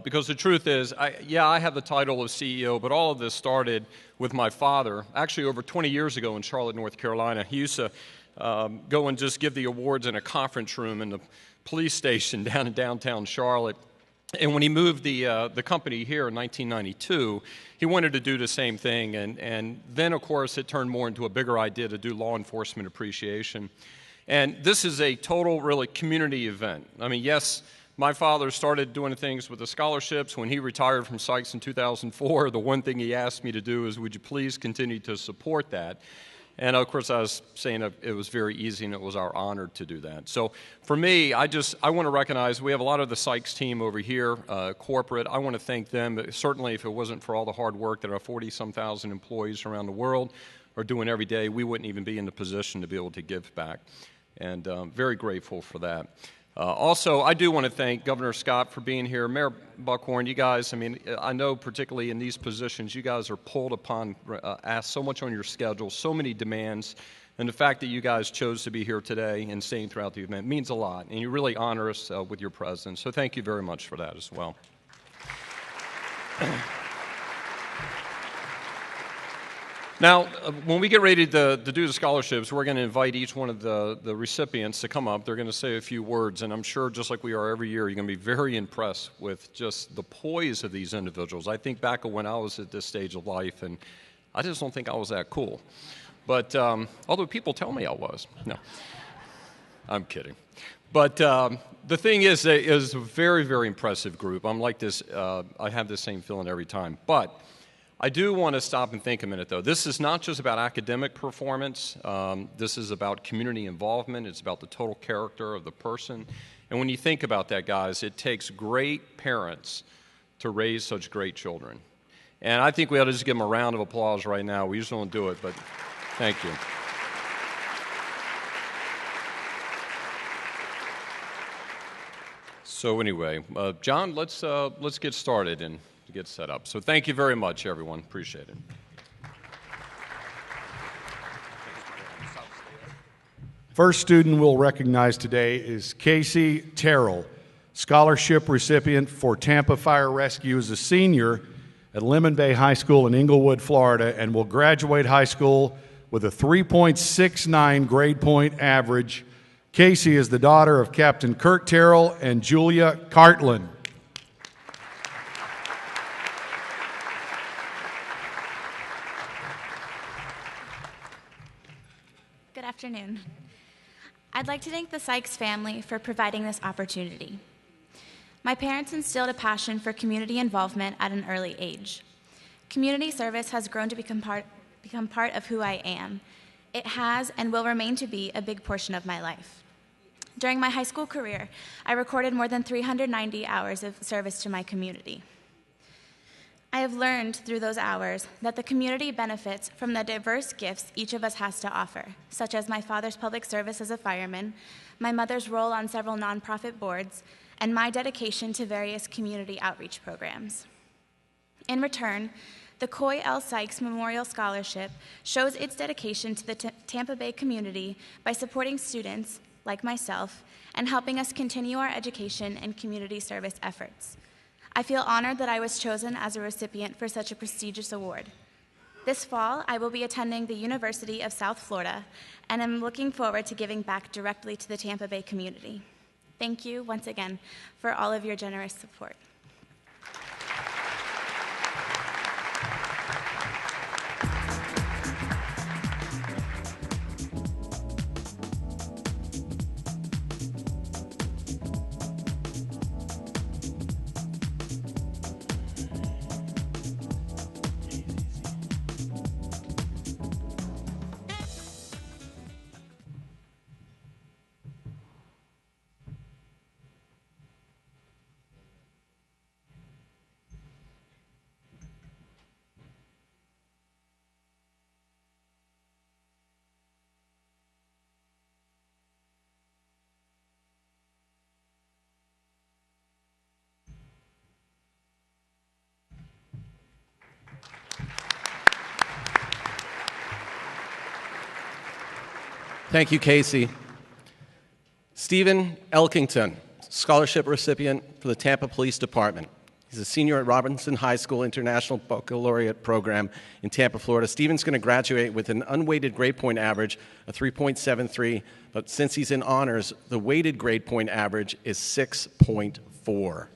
because the truth is, I have the title of CEO, but all of this started with my father, actually over 20 years ago in Charlotte, North Carolina. He used to go and just give the awards in a conference room in the police station down in downtown Charlotte. And when he moved the company here in 1992, he wanted to do the same thing. And then, of course, it turned more into a bigger idea to do law enforcement appreciation. And this is a total, really, community event. I mean, yes, my father started doing things with the scholarships. When he retired from Sykes in 2004, the one thing he asked me to do is, would you please continue to support that? And, of course, I was saying it was very easy, and it was our honor to do that. So for me, I want to recognize we have a lot of the Sykes team over here, corporate. I want to thank them. Certainly, if it wasn't for all the hard work that our 40-some thousand employees around the world are doing every day, we wouldn't even be in the position to be able to give back. And very grateful for that. Also, I do want to thank Governor Scott for being here. Mayor Buckhorn, you guys, I mean, I know particularly in these positions, you guys are pulled upon, asked so much on your schedule, so many demands, and the fact that you guys chose to be here today and staying throughout the event means a lot, and you really honor us with your presence. So thank you very much for that as well. Now, when we get ready to do the scholarships, we're going to invite each one of the recipients to come up. They're going to say a few words, and I'm sure, just like we are every year, you're going to be very impressed with just the poise of these individuals. I think back of when I was at this stage of life, and I just don't think I was that cool. But although people tell me I was. No, I'm kidding. But the thing is, it was a very, very impressive group. I'm like this. I have the same feeling every time. But I do want to stop and think a minute, though. This is not just about academic performance. This is about community involvement. It's about the total character of the person. And when you think about that, guys, it takes great parents to raise such great children. And I think we ought to just give them a round of applause right now. We usually don't do it, but thank you. So anyway, John, let's get started and get set up. So thank you very much, everyone. Appreciate it. First student we'll recognize today is Casey Terrell, scholarship recipient for Tampa Fire Rescue as a senior at Lemon Bay High School in Inglewood, Florida, and will graduate high school with a 3.69 grade point average. Casey is the daughter of Captain Kurt Terrell and Julia Cartland. Good afternoon. I'd like to thank the Sykes family for providing this opportunity. My parents instilled a passion for community involvement at an early age. Community service has grown to become part of who I am. It has and will remain to be a big portion of my life. During my high school career, I recorded more than 390 hours of service to my community. I have learned through those hours that the community benefits from the diverse gifts each of us has to offer, such as my father's public service as a fireman, my mother's role on several nonprofit boards, and my dedication to various community outreach programs. In return, the Coy L. Sykes Memorial Scholarship shows its dedication to the Tampa Bay community by supporting students, like myself, and helping us continue our education and community service efforts. I feel honored that I was chosen as a recipient for such a prestigious award. This fall, I will be attending the University of South Florida, and I'm looking forward to giving back directly to the Tampa Bay community. Thank you once again for all of your generous support. Thank you, Casey. Stephen Elkington, scholarship recipient for the Tampa Police Department. He's a senior at Robinson High School International Baccalaureate Program in Tampa, Florida. Stephen's going to graduate with an unweighted grade point average of 3.73, but since he's in honors, the weighted grade point average is 6.4.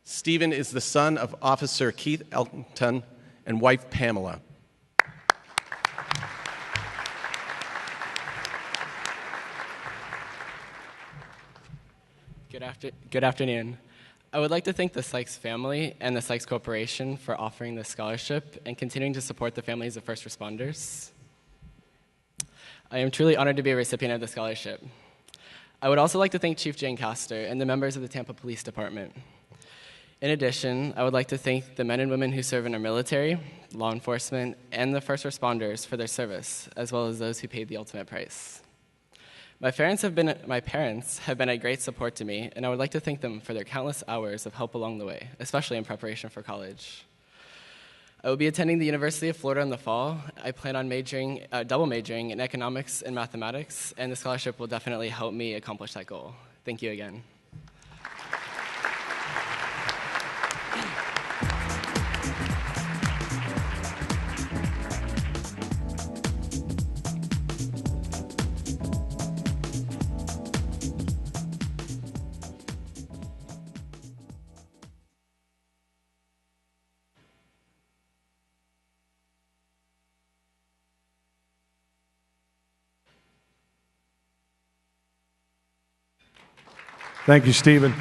Stephen is the son of Officer Keith Elkington and wife Pamela. Good afternoon. I would like to thank the Sykes family and the Sykes Corporation for offering this scholarship and continuing to support the families of first responders. I am truly honored to be a recipient of the scholarship. I would also like to thank Chief Jane Castor and the members of the Tampa Police Department. In addition, I would like to thank the men and women who serve in our military, law enforcement, and the first responders for their service, as well as those who paid the ultimate price. My parents have been a great support to me, and I would like to thank them for their countless hours of help along the way, especially in preparation for college. I will be attending the University of Florida in the fall. I plan on double majoring in economics and mathematics, and the scholarship will definitely help me accomplish that goal. Thank you again. Thank you, Stephen.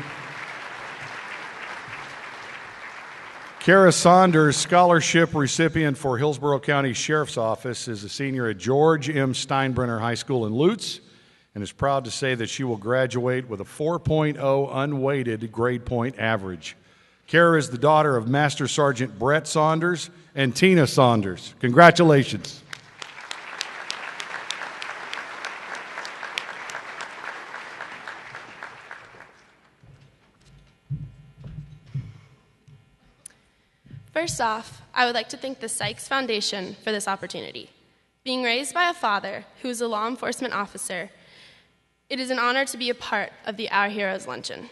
Kara Saunders, scholarship recipient for Hillsborough County Sheriff's Office, is a senior at George M. Steinbrenner High School in Lutz and is proud to say that she will graduate with a 4.0 unweighted grade point average. Kara is the daughter of Master Sergeant Brett Saunders and Tina Saunders. Congratulations. First off, I would like to thank the Sykes Foundation for this opportunity. Being raised by a father who is a law enforcement officer, it is an honor to be a part of the Our Heroes Luncheon.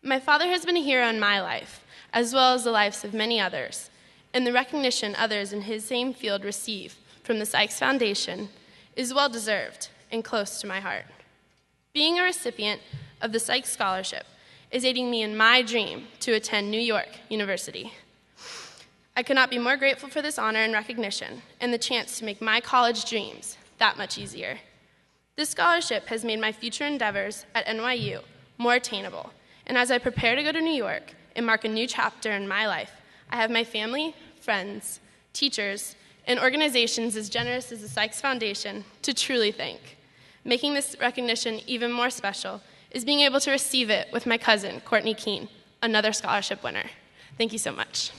My father has been a hero in my life, as well as the lives of many others, and the recognition others in his same field receive from the Sykes Foundation is well-deserved and close to my heart. Being a recipient of the Sykes Scholarship is aiding me in my dream to attend New York University. I could not be more grateful for this honor and recognition and the chance to make my college dreams that much easier. This scholarship has made my future endeavors at NYU more attainable, and as I prepare to go to New York and mark a new chapter in my life, I have my family, friends, teachers, and organizations as generous as the Sykes Foundation to truly thank. Making this recognition even more special is being able to receive it with my cousin, Courtney Keene, another scholarship winner. Thank you so much.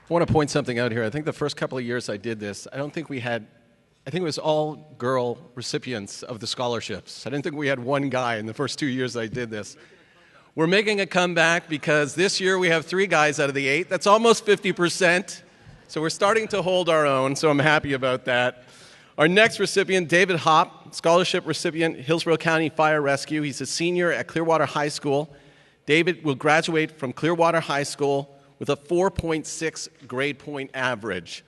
I want to point something out here. I think the first couple of years I did this, I think it was all girl recipients of the scholarships. I didn't think we had one guy in the first 2 years I did this. We're making a comeback because this year we have 3 guys out of the 8. That's almost 50%. So we're starting to hold our own, so I'm happy about that. Our next recipient, David Hopp, scholarship recipient, Hillsborough County Fire Rescue. He's a senior at Clearwater High School. David will graduate from Clearwater High School with a 4.6 grade point average.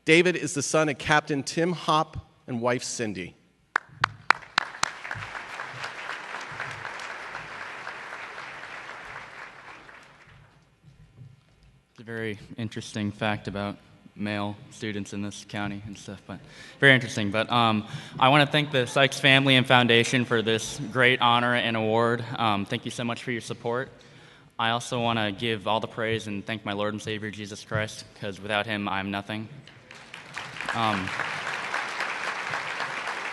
David is the son of Captain Tim Hopp and wife Cindy. It's a very interesting fact about male students in this county and stuff, but very interesting. But I want to thank the Sykes family and foundation for this great honor and award. Thank you so much for your support. I also want to give all the praise and thank my Lord and Savior, Jesus Christ, because without him, I'm nothing.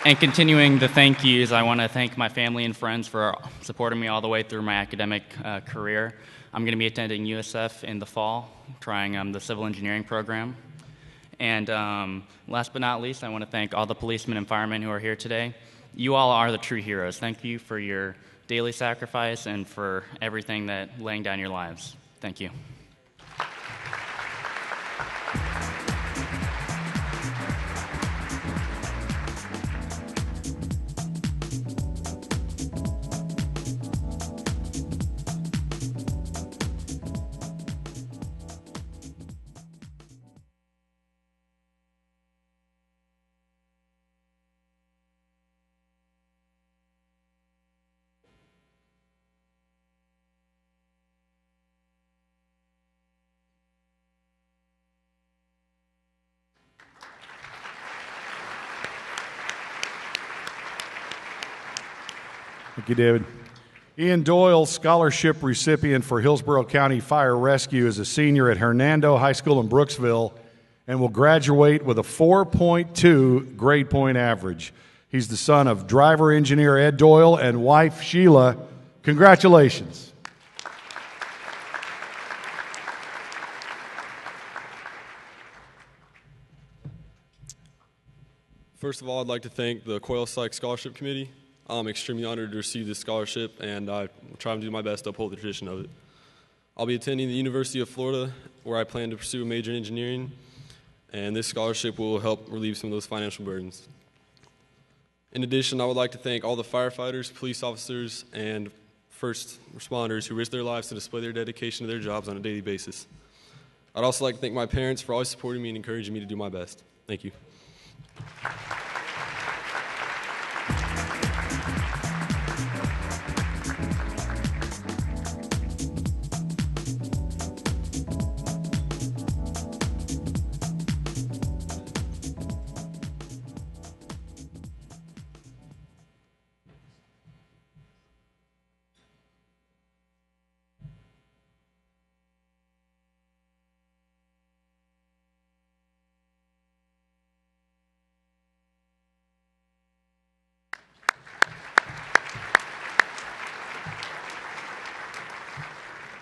And continuing the thank yous, I want to thank my family and friends for supporting me all the way through my academic career. I'm going to be attending USF in the fall, trying the civil engineering program. And last but not least, I want to thank all the policemen and firemen who are here today. You all are the true heroes. Thank you for your daily sacrifice and for everything that laying down your lives. Thank you. Thank you, David. Ian Doyle, scholarship recipient for Hillsborough County Fire Rescue, is a senior at Hernando High School in Brooksville and will graduate with a 4.2 grade point average. He's the son of driver engineer Ed Doyle and wife Sheila. Congratulations. First of all, I'd like to thank the Coyle Sykes Scholarship Committee. I'm extremely honored to receive this scholarship, and I will try to do my best to uphold the tradition of it. I'll be attending the University of Florida, where I plan to pursue a major in engineering, and this scholarship will help relieve some of those financial burdens. In addition, I would like to thank all the firefighters, police officers, and first responders who risk their lives to display their dedication to their jobs on a daily basis. I'd also like to thank my parents for always supporting me and encouraging me to do my best. Thank you.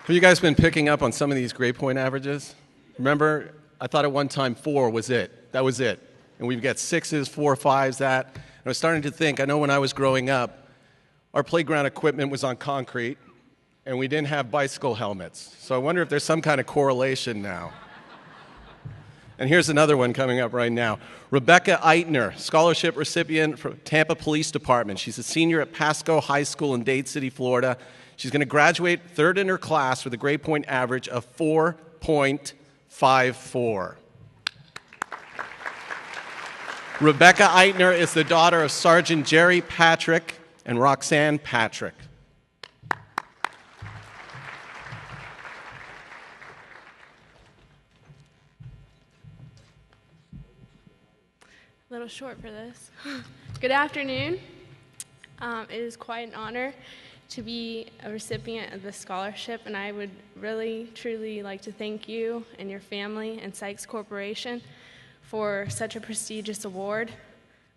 Have you guys been picking up on some of these grade point averages? Remember, I thought at one time 4 was it. That was it. And we've got 6s, 4, 5s, that. And I was starting to think, I know when I was growing up, our playground equipment was on concrete, and we didn't have bicycle helmets. So I wonder if there's some kind of correlation now. And here's another one coming up right now. Rebecca Eitner, scholarship recipient from Tampa Police Department. She's a senior at Pasco High School in Dade City, Florida. She's going to graduate third in her class with a grade point average of 4.54. Rebecca Eitner is the daughter of Sergeant Jerry Patrick and Roxanne Patrick. A little short for this. Good afternoon. It is quite an honor to be a recipient of this scholarship, and I would really, truly like to thank you and your family and Sykes Corporation for such a prestigious award.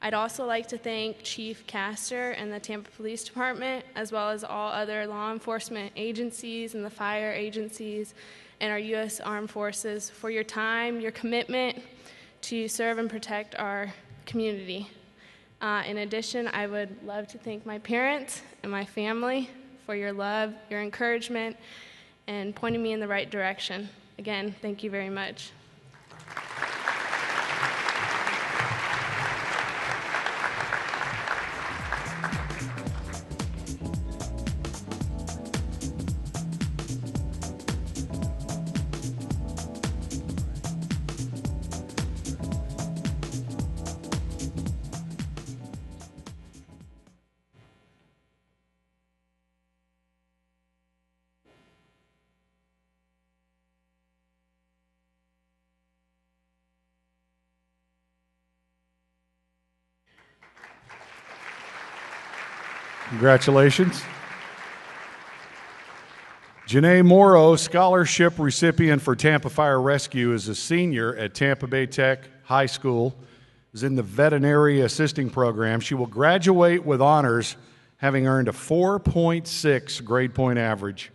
I'd also like to thank Chief Castor and the Tampa Police Department, as well as all other law enforcement agencies and the fire agencies and our U.S. Armed Forces for your time, your commitment to serve and protect our community. In addition, I would love to thank my parents and my family for your love, your encouragement, and pointing me in the right direction. Again, thank you very much. Congratulations. Janae Morrow, scholarship recipient for Tampa Fire Rescue, is a senior at Tampa Bay Tech High School, is in the veterinary assisting program. She will graduate with honors, having earned a 4.6 grade point average.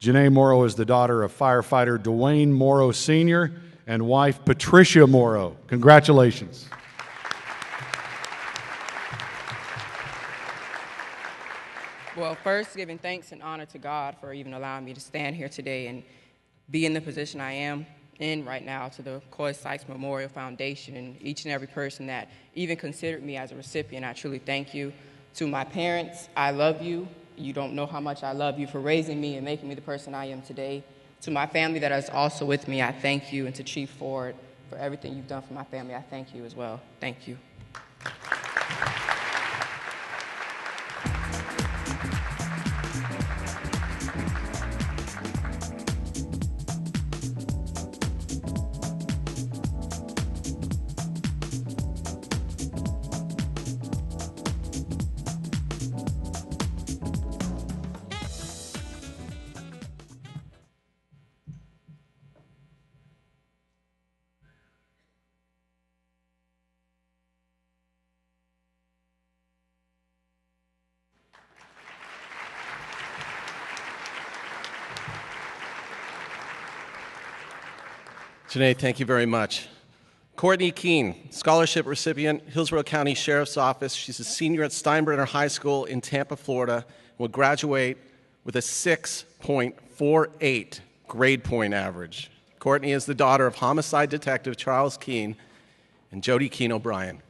Janae Morrow is the daughter of firefighter Dwayne Morrow Sr. and wife Patricia Morrow. Congratulations. Well, first, giving thanks and honor to God for even allowing me to stand here today and be in the position I am in right now, to the Coy Sykes Memorial Foundation and each and every person that even considered me as a recipient. I truly thank you. To my parents, I love you. You don't know how much I love you for raising me and making me the person I am today. To my family that is also with me, I thank you. And to Chief Ford, for everything you've done for my family, I thank you as well. Thank you. Janae, thank you very much. Courtney Keene, scholarship recipient, Hillsborough County Sheriff's Office. She's a senior at Steinbrenner High School in Tampa, Florida, and will graduate with a 6.48 grade point average. Courtney is the daughter of homicide detective Charles Keene and Jody Keene O'Brien.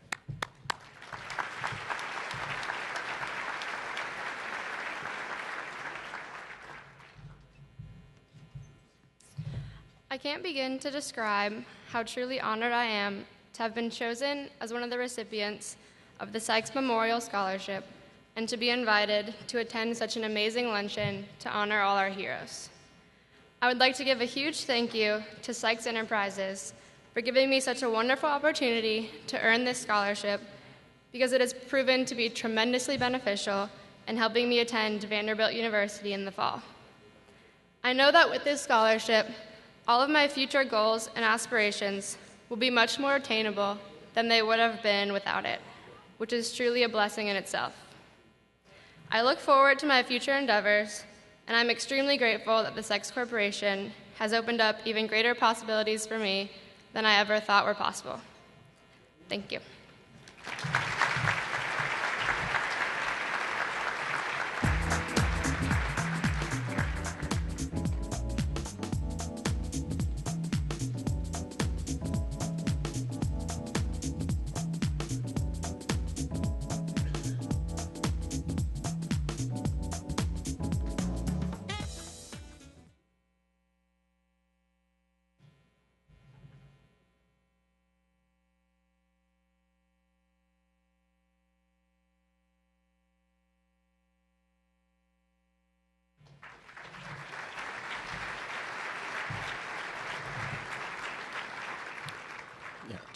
I can't begin to describe how truly honored I am to have been chosen as one of the recipients of the Sykes Memorial Scholarship and to be invited to attend such an amazing luncheon to honor all our heroes. I would like to give a huge thank you to Sykes Enterprises for giving me such a wonderful opportunity to earn this scholarship, because it has proven to be tremendously beneficial in helping me attend Vanderbilt University in the fall. I know that with this scholarship, all of my future goals and aspirations will be much more attainable than they would have been without it, which is truly a blessing in itself. I look forward to my future endeavors, and I'm extremely grateful that the Sykes Corporation has opened up even greater possibilities for me than I ever thought were possible. Thank you.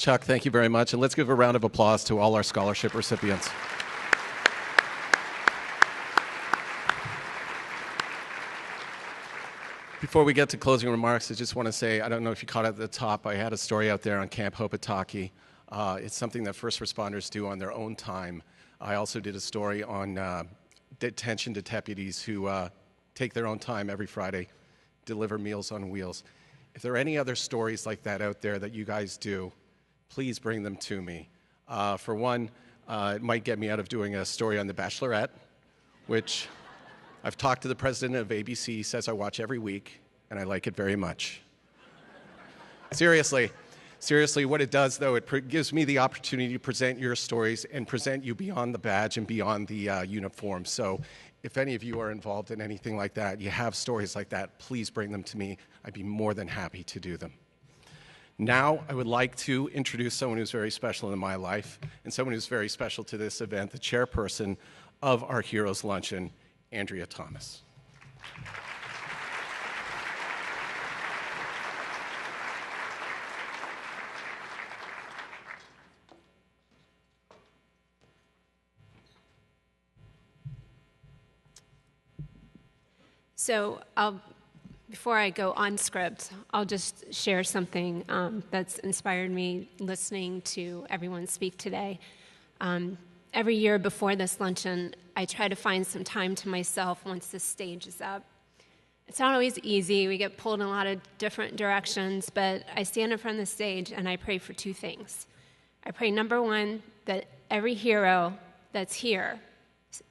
Chuck, thank you very much. And let's give a round of applause to all our scholarship recipients. Before we get to closing remarks, I just want to say, I don't know if you caught it at the top, I had a story out there on Camp Hopataki. It's something that first responders do on their own time. I also did a story on detention deputies who take their own time every Friday, deliver Meals on Wheels. If there are any other stories like that out there that you guys do, please bring them to me. For one, it might get me out of doing a story on The Bachelorette, which I've talked to the president of ABC, he says I watch every week, and I like it very much. Seriously, what it does, though, it gives me the opportunity to present your stories and present you beyond the badge and beyond the uniform. So if any of you are involved in anything like that, you have stories like that, please bring them to me. I'd be more than happy to do them. Now, I would like to introduce someone who's very special in my life and someone who's very special to this event, the chairperson of our Heroes Luncheon, Andrea Thomas. So before I go on script, I'll just share something that's inspired me listening to everyone speak today. Every year before this luncheon, I try to find some time to myself once the stage is up. It's not always easy. We get pulled in a lot of different directions, but I stand in front of the stage and I pray for two things. I pray, number one, that every hero that's here,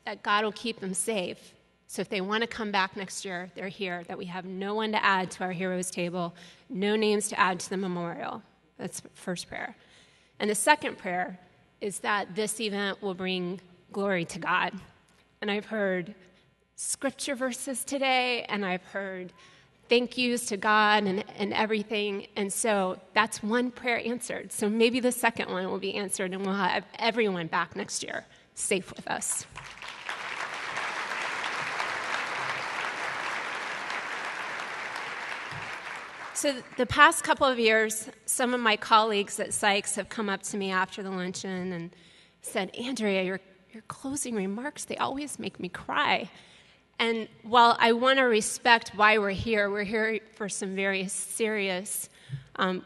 that God will keep them safe. So if they want to come back next year, they're here, that we have no one to add to our heroes table, no names to add to the memorial. That's the first prayer. And the second prayer is that this event will bring glory to God. And I've heard scripture verses today, and I've heard thank yous to God and everything. And so that's one prayer answered. So maybe the second one will be answered, and we'll have everyone back next year safe with us. So the past couple of years, some of my colleagues at Sykes have come up to me after the luncheon and said, Andrea, your closing remarks, they always make me cry. And while I want to respect why we're here for some very serious,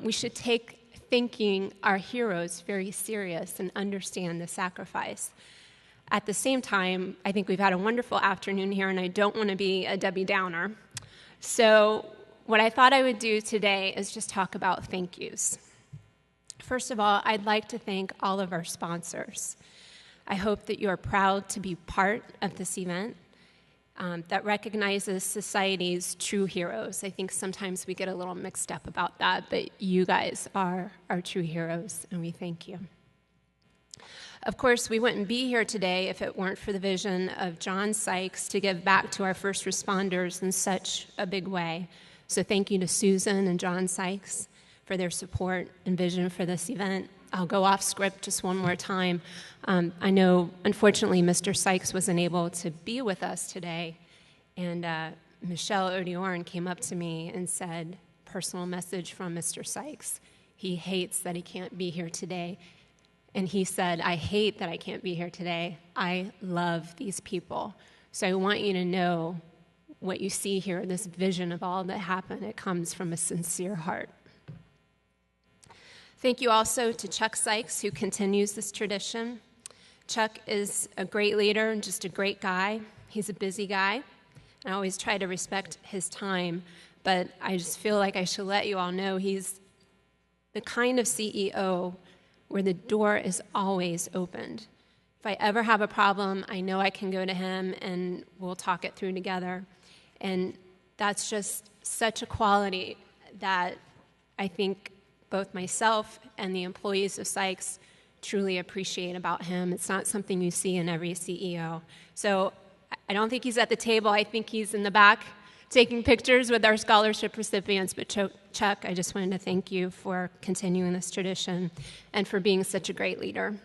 we should take thanking our heroes very serious and understand the sacrifice. At the same time, I think we've had a wonderful afternoon here, and I don't want to be a Debbie Downer. So what I thought I would do today is just talk about thank yous. First of all, I'd like to thank all of our sponsors. I hope that you are proud to be part of this event that recognizes society's true heroes. I think sometimes we get a little mixed up about that, but you guys are our true heroes, and we thank you. Of course, we wouldn't be here today if it weren't for the vision of John Sykes to give back to our first responders in such a big way. So thank you to Susan and John Sykes for their support and vision for this event. I'll go off script just one more time. I know, unfortunately, Mr. Sykes wasn't able to be with us today, and Michelle Odiorin came up to me and said, personal message from Mr. Sykes. He hates that he can't be here today. And he said, I hate that I can't be here today. I love these people. So I want you to know what you see here, this vision of all that happened, it comes from a sincere heart. Thank you also to Chuck Sykes, who continues this tradition. Chuck is a great leader and just a great guy. He's a busy guy. I always try to respect his time, but I just feel like I should let you all know he's the kind of CEO where the door is always opened. If I ever have a problem, I know I can go to him and we'll talk it through together. And that's just such a quality that I think both myself and the employees of Sykes truly appreciate about him. It's not something you see in every CEO. So I don't think he's at the table. I think he's in the back taking pictures with our scholarship recipients. But Chuck, I just wanted to thank you for continuing this tradition and for being such a great leader.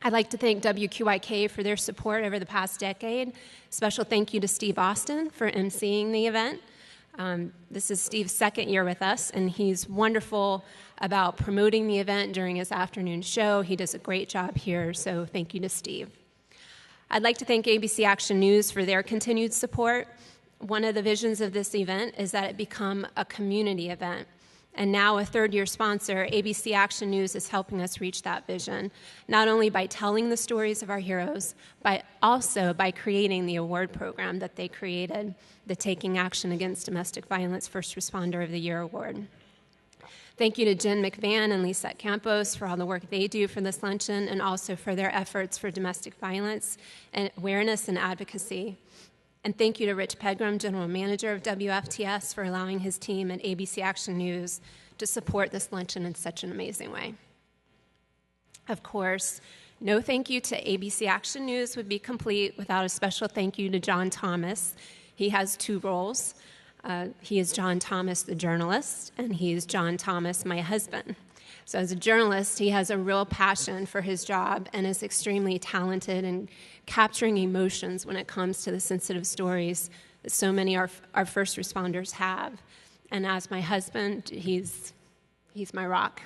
I'd like to thank WQIK for their support over the past decade. Special thank you to Steve Austin for emceeing the event. This is Steve's second year with us, and he's wonderful about promoting the event during his afternoon show. He does a great job here, so thank you to Steve. I'd like to thank ABC Action News for their continued support. One of the visions of this event is that it become a community event. And now a third-year sponsor, ABC Action News is helping us reach that vision, not only by telling the stories of our heroes, but also by creating the award program that they created, the Taking Action Against Domestic Violence First Responder of the Year Award. Thank you to Jen McVan and Lisette Campos for all the work they do for this luncheon and also for their efforts for domestic violence and awareness and advocacy. And thank you to Rich Pegram, General Manager of WFTS, for allowing his team at ABC Action News to support this luncheon in such an amazing way. Of course, no thank you to ABC Action News would be complete without a special thank you to John Thomas. He has two roles. He is John Thomas, the journalist, and he is John Thomas, my husband. So as a journalist, he has a real passion for his job and is extremely talented in capturing emotions when it comes to the sensitive stories that so many our first responders have. And as my husband, he's my rock.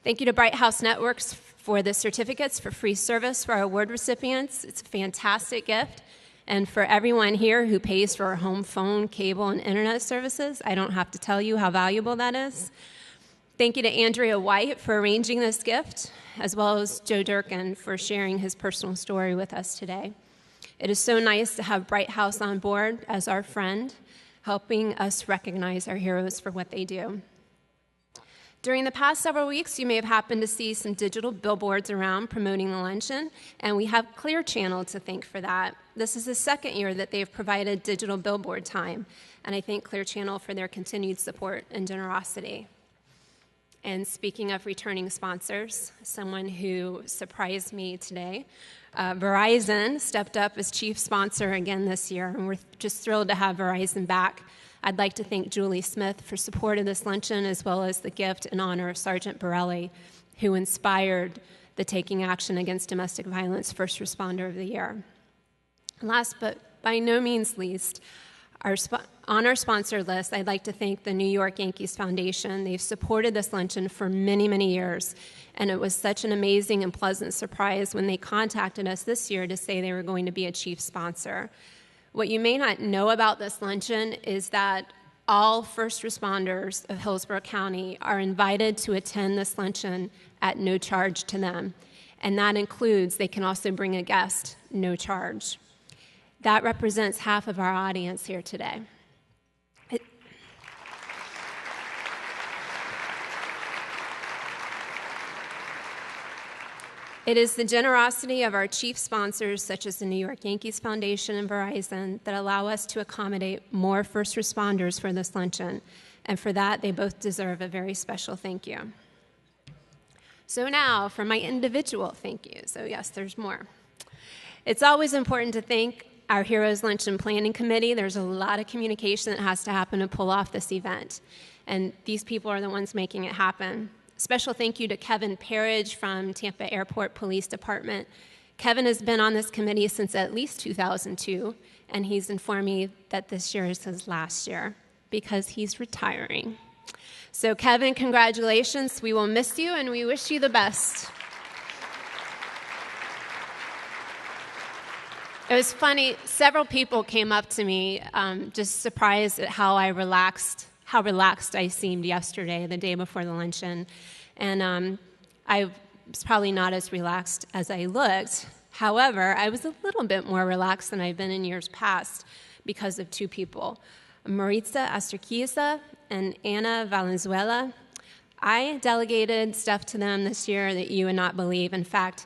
Thank you to Bright House Networks for the certificates for free service for our award recipients. It's a fantastic gift. And for everyone here who pays for our home phone, cable, and internet services, I don't have to tell you how valuable that is. Thank you to Andrea White for arranging this gift, as well as Joe Durkin for sharing his personal story with us today. It is so nice to have Bright House on board as our friend, helping us recognize our heroes for what they do. During the past several weeks, you may have happened to see some digital billboards around promoting the luncheon, and we have Clear Channel to thank for that. This is the second year that they've provided digital billboard time, and I thank Clear Channel for their continued support and generosity. And speaking of returning sponsors, someone who surprised me today, Verizon stepped up as chief sponsor again this year, and we're just thrilled to have Verizon back. I'd like to thank Julie Smith for support of this luncheon, as well as the gift in honor of Sergeant Borelli, who inspired the Taking Action Against Domestic Violence First Responder of the Year. Last but by no means least, on our sponsor list, I'd like to thank the New York Yankees Foundation. They've supported this luncheon for many, many years, and it was such an amazing and pleasant surprise when they contacted us this year to say they were going to be a chief sponsor. What you may not know about this luncheon is that all first responders of Hillsborough County are invited to attend this luncheon at no charge to them, and that includes they can also bring a guest, no charge. That represents half of our audience here today. It is the generosity of our chief sponsors, such as the New York Yankees Foundation and Verizon, that allow us to accommodate more first responders for this luncheon. And for that, they both deserve a very special thank you. So now for my individual thank you. So yes, there's more. It's always important to thank our Heroes Luncheon Planning Committee. There's a lot of communication that has to happen to pull off this event. And these people are the ones making it happen. Special thank you to Kevin Parridge from Tampa Airport Police Department. Kevin has been on this committee since at least 2002, and he's informed me that this year is his last year because he's retiring. So Kevin, congratulations. We will miss you, and we wish you the best. It was funny, several people came up to me just surprised at how relaxed I seemed yesterday, the day before the luncheon. And I was probably not as relaxed as I looked. However, I was a little bit more relaxed than I've been in years past because of two people, Maritza Asterquiza and Anna Valenzuela. I delegated stuff to them this year that you would not believe. In fact,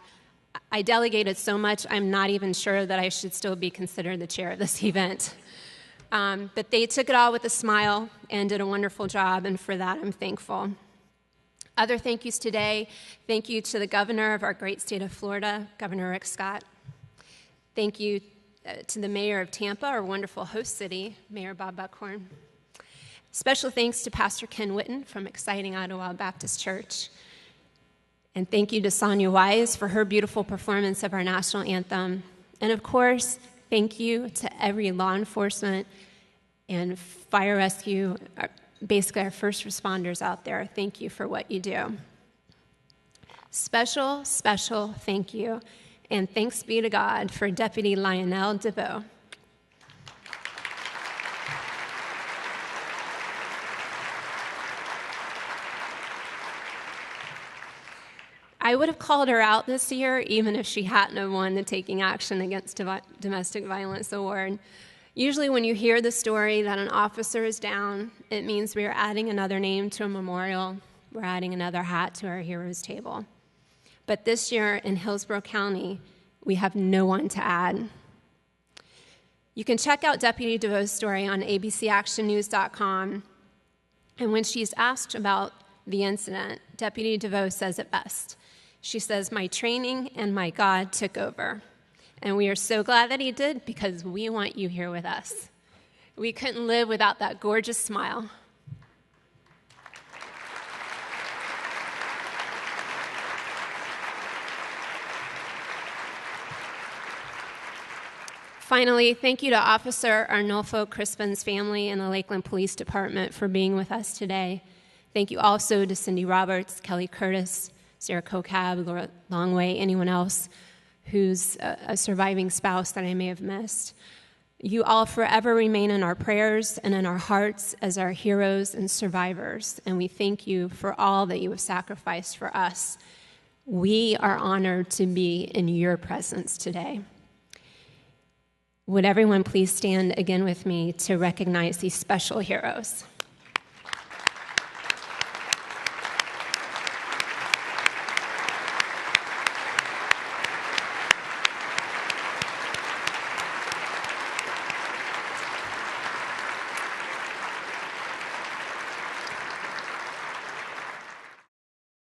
I delegated so much, I'm not even sure that I should still be considered the chair of this event. But they took it all with a smile and did a wonderful job, and for that I'm thankful. Other thank yous today. Thank you to the governor of our great state of Florida, Governor Rick Scott. Thank you to the mayor of Tampa, our wonderful host city, Mayor Bob Buckhorn. Special thanks to Pastor Ken Witten from Exciting Ottawa Baptist Church. And thank you to Sonia Wise for her beautiful performance of our national anthem. And of course, thank you to every law enforcement and fire rescue, basically our first responders out there, thank you for what you do. Special, special thank you, and thanks be to God for Deputy Lionel DeVoe. I would have called her out this year even if she hadn't have won the Taking Action Against Domestic Violence Award. Usually when you hear the story that an officer is down, it means we are adding another name to a memorial. We're adding another hat to our heroes table. But this year in Hillsborough County, we have no one to add. You can check out Deputy DeVoe's story on abcactionnews.com. And when she's asked about the incident, Deputy DeVoe says it best. She says, "My training and my God took over." And we are so glad that he did, because we want you here with us. We couldn't live without that gorgeous smile. Finally, thank you to Officer Arnulfo Crispin's family and the Lakeland Police Department for being with us today. Thank you also to Cindy Roberts, Kelly Curtis, Sarah Kokab, Laura Longway, anyone else who's a surviving spouse that I may have missed. You all forever remain in our prayers and in our hearts as our heroes and survivors, and we thank you for all that you have sacrificed for us. We are honored to be in your presence today. Would everyone please stand again with me to recognize these special heroes?